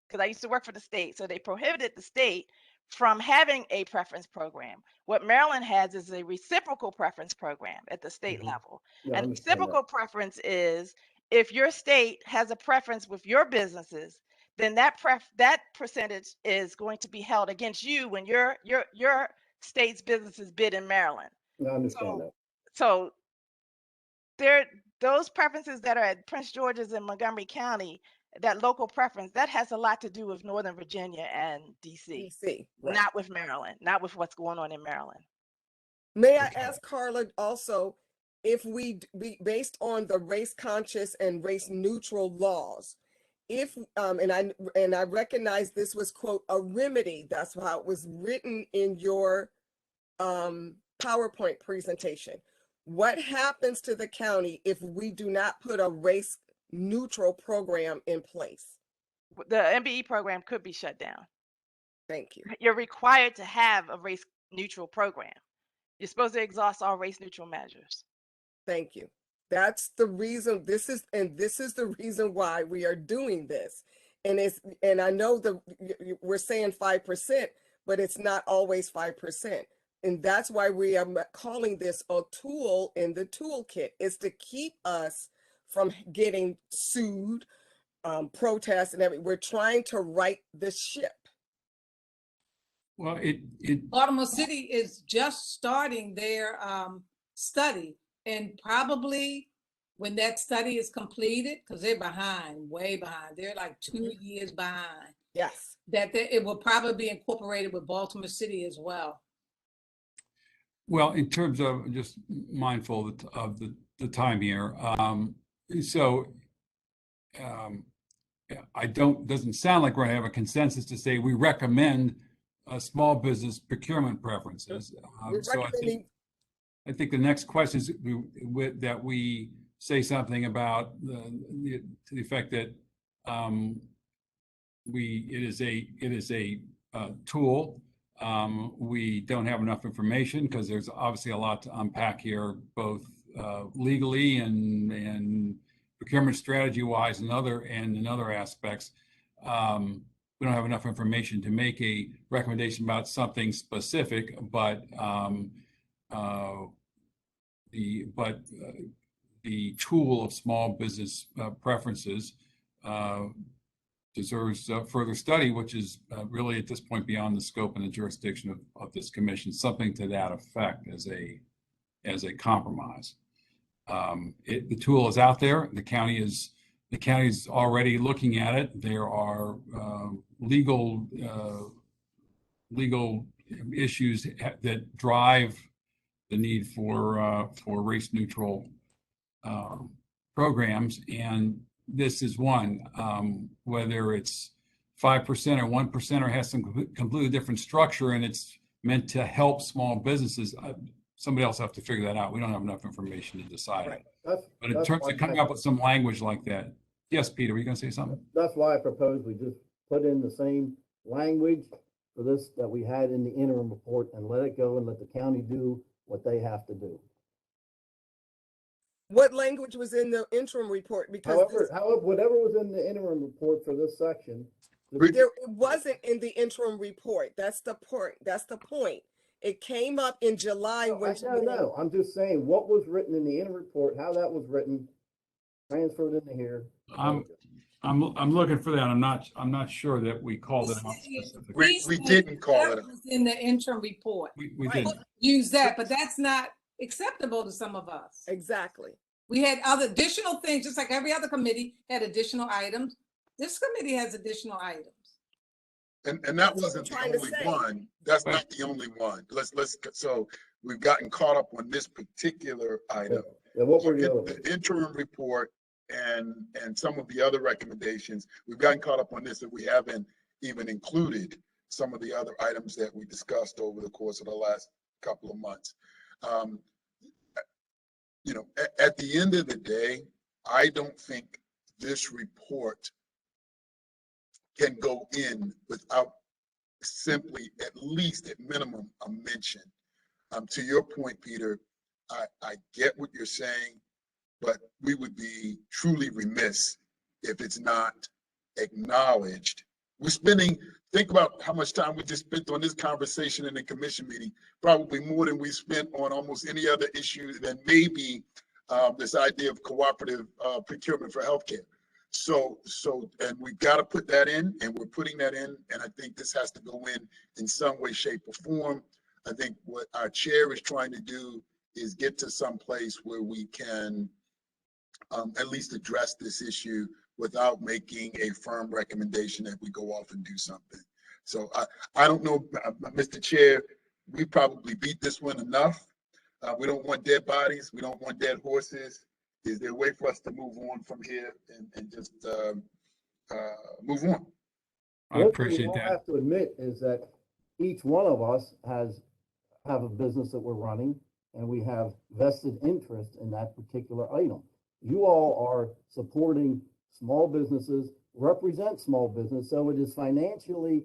because I used to work for the state, so they prohibited the state from having a preference program. What Maryland has is a reciprocal preference program at the state level. Yeah, and reciprocal preference is, if your state has a preference with your businesses, then that percentage is going to be held against you when your state's businesses bid in Maryland. I understand that. So those preferences that are at Prince George's and Montgomery County, that local preference, that has a lot to do with Northern Virginia and DC, right. Not with Maryland, not with what's going on in Maryland. May I ask Carla also, if we based on the race conscious and race neutral laws, if and I recognize this was, quote, a remedy, that's how it was written in your PowerPoint presentation. What happens to the county if we do not put a race neutral program in place? The MBE program could be shut down. Thank you. You're required to have a race neutral program. You're supposed to exhaust all race neutral measures. Thank you. That's the reason this is the reason why we are doing this. And I know we're saying 5%, but it's not always 5%. And that's why we are calling this a tool in the toolkit, is to keep us from getting sued, protests and everything. We're trying to right the ship. Well, Baltimore City is just starting their study, and probably when that study is completed, because they're behind, way behind, they're like 2 years behind. Yes. That it will probably be incorporated with Baltimore City as well. Well, in terms of, just mindful of the time here, doesn't sound like we're gonna have a consensus to say we recommend small business procurement preferences. We're So recommending, I think the next question is that we say something about to the effect that it is a tool. We don't have enough information because there's obviously a lot to unpack here, both legally and procurement strategy wise and in other aspects. We don't have enough information to make a recommendation about something specific, but the tool of small business preferences deserves further study, which is really at this point beyond the scope and the jurisdiction of this commission. Something to that effect as a compromise. The tool is out there. The county is already looking at it. There are legal issues that drive the need for race neutral programs, and this is one. Whether it's 5% or 1% or has some completely different structure, and it's meant to help small businesses. Somebody else have to figure that out. We don't have enough information to decide. Right. But in terms of coming up with some language like that, yes, Peter, were you going to say something? That's why I propose we just put in the same language for this that we had in the interim report and let it go and let the county do what they have to do. what language was in the interim report? Because However, whatever was in the interim report for this section. it wasn't in the interim report. That's the point. That's the point. It came up in July when. No, I'm just saying what was written in the interim report, how that was written, transferred into here. I'm looking for that. I'm not sure that we called it out specifically. We didn't call it. That was in the interim report. We didn't. Use that, but that's not acceptable to some of us. Exactly. We had other additional things, just like every other committee had additional items. This committee has additional items. And that wasn't the only one. That's not the only one. So we've gotten caught up on this particular item. Yeah, what were the other? The interim report and some of the other recommendations, we've gotten caught up on this, that we haven't even included some of the other items that we discussed over the course of the last couple of months. At the end of the day, I don't think this report can go in without simply, at least at minimum, a mention. To your point, Peter, I get what you're saying, but we would be truly remiss if it's not acknowledged. Think about how much time we just spent on this conversation in the commission meeting, probably more than we spent on almost any other issue than maybe this idea of cooperative procurement for healthcare. And we've got to put that in, and we're putting that in, and I think this has to go in some way, shape, or form. I think what our chair is trying to do is get to some place where we can at least address this issue without making a firm recommendation that we go off and do something. So I don't know, Mr. Chair, we probably beat this one enough. We don't want dead bodies. We don't want dead horses. Is there a way for us to move on from here and just move on? I appreciate what we that. all have to admit is that each one of us have a business that we're running, and we have vested interest in that particular item. You all are supporting small businesses, represent small business, so it is financially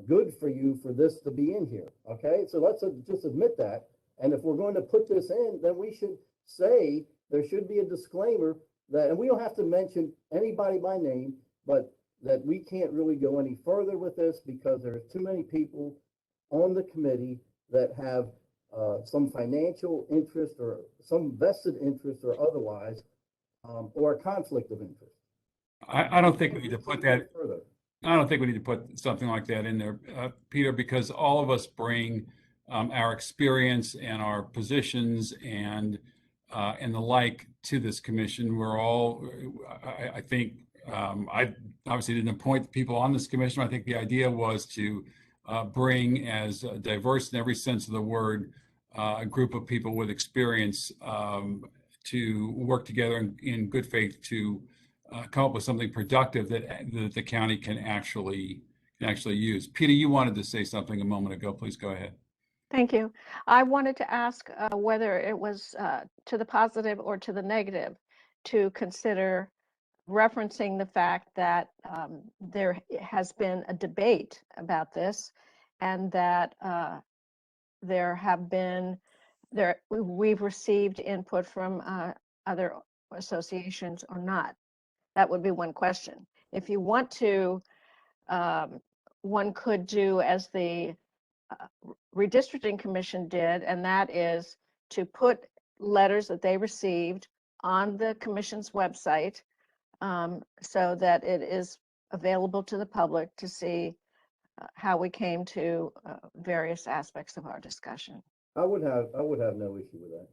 good for you for this to be in here. Okay, so let's just admit that. And if we're going to put this in, then we should say there should be a disclaimer that, and we don't have to mention anybody by name, but that we can't really go any further with this because there's too many people on the committee that have some financial interest or some vested interest or otherwise, or a conflict of interest. I don't think we need to put that. I don't think we need to put something like that in there, Peter, because all of us bring our experience and our positions and the like to this commission. We're all, I think, I obviously didn't appoint the people on this commission. I think the idea was to bring as diverse in every sense of the word a group of people with experience to work together in good faith to come up with something productive that the county can actually actually use. Peter, you wanted to say something a moment ago. Please go ahead. Thank you. I wanted to ask whether it was to the positive or to the negative to consider referencing the fact that there has been a debate about this, and that we've received input from other associations or not. That would be one question. If you want to, one could do as the Redistricting Commission did, and that is to put letters that they received on the commission's website, so that it is available to the public to see how we came to various aspects of our discussion. I would have no issue with that.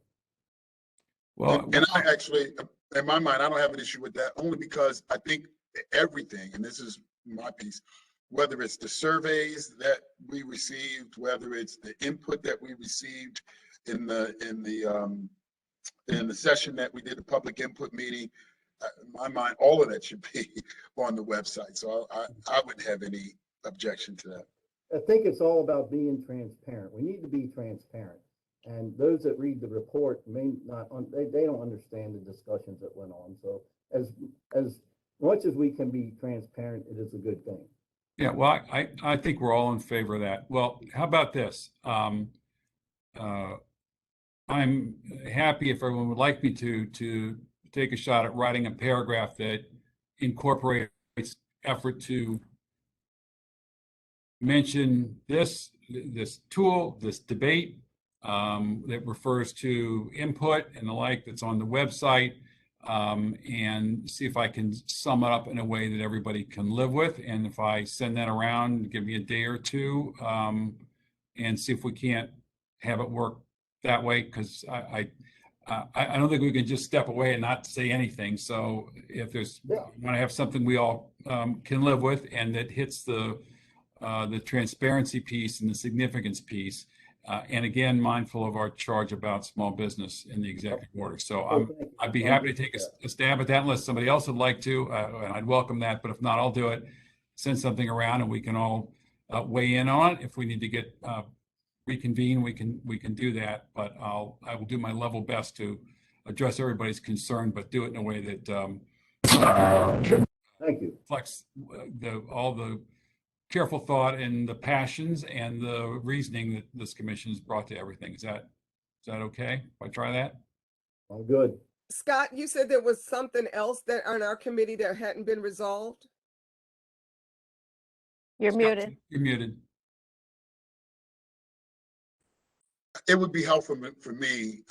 Well, And I actually, in my mind, I don't have an issue with that, only because I think everything, and this is my piece, whether it's the surveys that we received, whether it's the input that we received in the session that we did, the public input meeting, in my mind, all of that should be on the website. So I wouldn't have any objection to that. I think it's all about being transparent. We need to be transparent. And those that read the report may not, they don't understand the discussions that went on. So as much as we can be transparent, it is a good thing. yeah, well, I think we're all in favor of that. Well, how about this? I'm happy if everyone would like me to take a shot at writing a paragraph that incorporates effort to mention this tool, this debate, that refers to input and the like that's on the website, and see if I can sum it up in a way that everybody can live with. And if I send that around, give me a day or two, and see if we can't have it work that way, because I don't think we can just step away and not say anything. So if there's, want to have something we all can live with, and that hits the transparency piece and the significance piece, and again, mindful of our charge about small business in the executive order. So I'd be happy to take a stab at that unless somebody else would like to, and I'd welcome that. But if not, I'll do it. Send something around, and we can all weigh in on it. If we need to get reconvene, we can do that. But I will do my level best to address everybody's concern, but do it in a way that Thank you. reflects all the careful thought and the passions and the reasoning that this commission has brought to everything. Is that okay if I try that? All good. Scott, you said there was something else that on our committee that hadn't been resolved? You're muted. You're muted. It would be helpful for me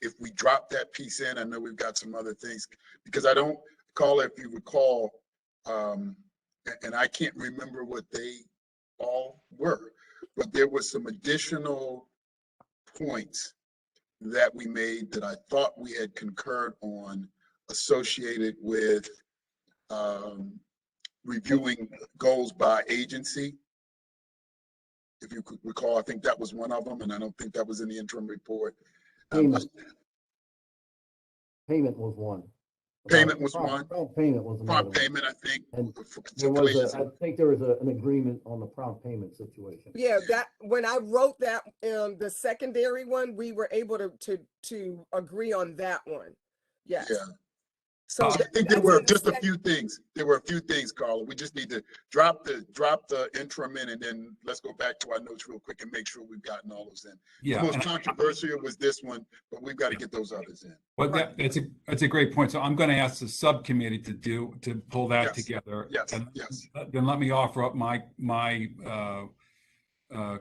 if we drop that piece in. I know we've got some other things, because I don't, Carla, if you recall, and I can't remember what they all were, but there was some additional points that we made that I thought we had concurred on, associated with reviewing goals by agency. If you could recall, I think that was one of them, and I don't think that was in the interim report. Payment was one. Payment was one. Payment was another Prompt payment, I think. And I think there was an agreement on the prompt payment situation. Yeah, that when I wrote that, the secondary one, we were able to agree on that one. Yes. Yeah. So I think there were just a few things. There were a few things, Carla. We just need to drop the interim in, and then let's go back to our notes real quick and make sure we've gotten all those in. Yeah, the most controversial was this one, but we've got to get those others in. Well, that's a great point. So I'm going to ask the subcommittee to pull that together. Yes. And yes. Then let me offer up my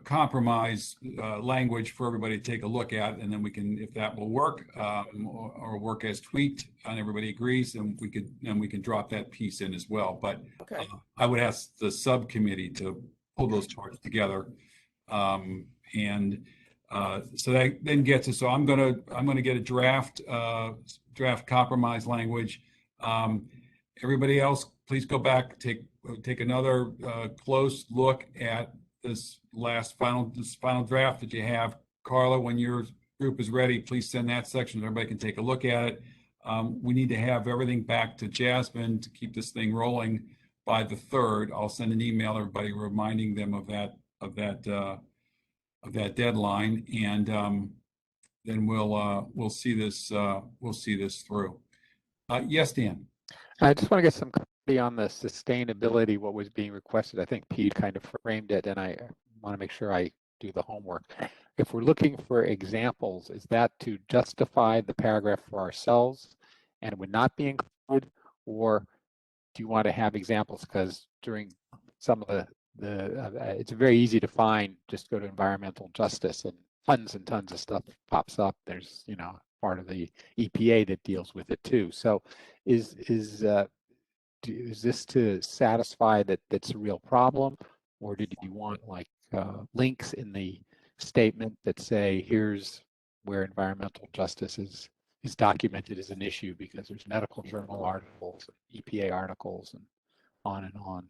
compromise language for everybody to take a look at, and then we can, if that will work, or work as tweaked and everybody agrees, then we can drop that piece in as well. But okay. I would ask the subcommittee to pull those parts together, and so that then gets us. So I'm gonna get a draft compromise language. Everybody else, please go back, take another close look at this final draft that you have. Carla, when your group is ready, please send that section so everybody can take a look at it. We need to have everything back to Jasmine to keep this thing rolling by the 3rd. I'll send an email to everybody reminding them of that deadline, and then we'll see this through. Yes, Dan. I just want to get some clarity on the sustainability, what was being requested. I think Pete kind of framed it, and I want to make sure I do the homework. If we're looking for examples, is that to justify the paragraph for ourselves and it would not be included, or do you want to have examples? Because during some of it's very easy to find, just go to environmental justice and tons of stuff pops up. There's, part of the EPA that deals with it too. So is this to satisfy that that's a real problem, or did you want like links in the statement that say here's where environmental justice is documented as an issue, because there's medical journal articles, EPA articles, and on and on.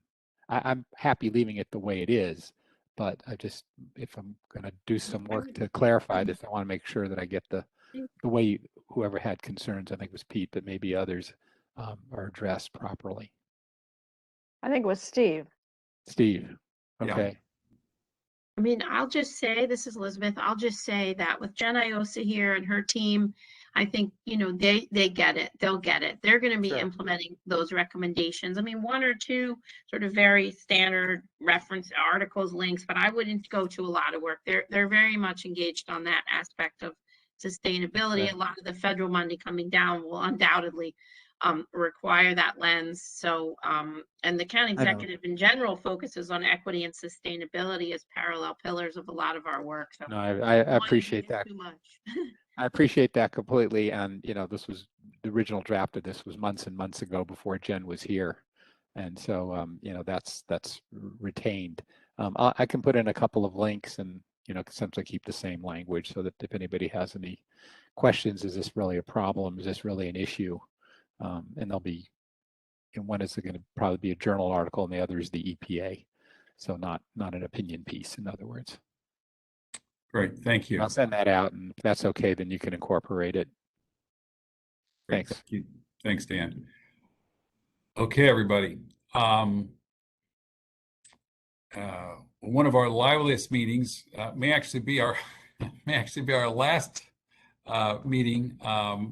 I'm happy leaving it the way it is, but if I'm going to do some work to clarify this, I want to make sure that I get the way whoever had concerns, I think it was Pete, but maybe others, are addressed properly. I think it was Steve. Steve, okay. Yeah. I mean, I'll just say, this is Elizabeth, I'll just say that with Jen Iosa here and her team, I think, they get it. They'll get it. They're going to be implementing those recommendations. I mean, 1 or 2 sort of very standard reference articles, links, but I wouldn't go to a lot of work. They're very much engaged on that aspect of sustainability. Okay. A lot of the federal money coming down will undoubtedly require that lens. So, and the county executive in general focuses on equity and sustainability as parallel pillars of a lot of our work. So No, I appreciate that. Too much. I appreciate that completely. And, this was the original draft of this was months and months ago before Jen was here. And so, that's retained. I can put in a couple of links and, essentially keep the same language so that if anybody has any questions, is this really a problem? Is this really an issue? And there'll be, one is going to probably be a journal article and the other is the EPA. So not an opinion piece, in other words. Great, thank you. I'll send that out, and if that's okay, then you can incorporate it. Great, Thanks. thank you. Thanks, Dan. Okay, everybody. One of our liveliest meetings may actually be our last meeting,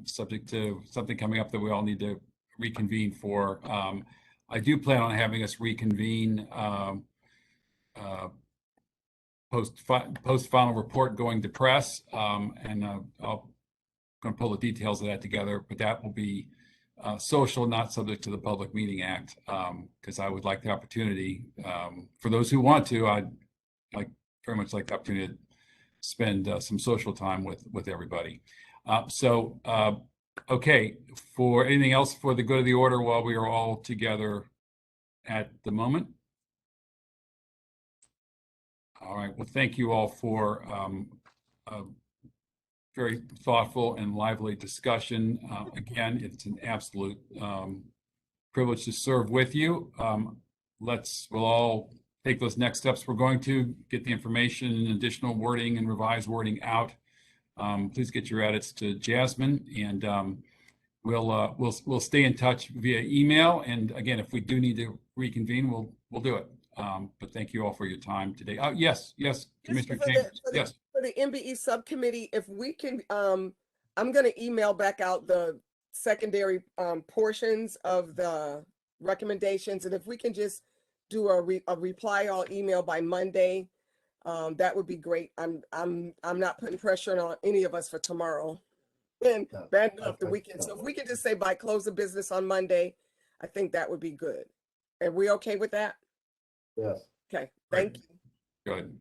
subject to something coming up that we all need to reconvene for. I do plan on having us reconvene post final report going to press, and I'll going to pull the details of that together, but that will be social, not subject to the Public Meeting Act, because I would like the opportunity, for those who want to, I'd very much like the opportunity to spend some social time with everybody. Okay, for anything else for the good of the order while we are all together at the moment? All right, well, thank you all for a very thoughtful and lively discussion. Again, it's an absolute privilege to serve with you. We'll all take those next steps. We're going to get the information and additional wording and revised wording out. Please get your edits to Jasmine, and we'll stay in touch via email. And again, if we do need to reconvene, we'll do it. But thank you all for your time today. Yes, Commissioner Chambers. Yes. For the MBE subcommittee, if we can, I'm going to email back out the secondary portions of the recommendations, and if we can just do a reply all email by Monday, that would be great. I'm not putting pressure on any of us for tomorrow, and bad enough the weekend. So if we can just say by close of business on Monday, I think that would be good. Are we okay with that? Yes. Okay. Thank you. Good.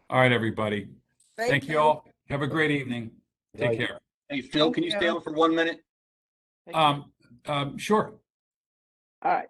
All right, everybody. Thank you all. Have a great evening. Take care. Hey, Phil, can you stay on for 1 minute? Sure. All right.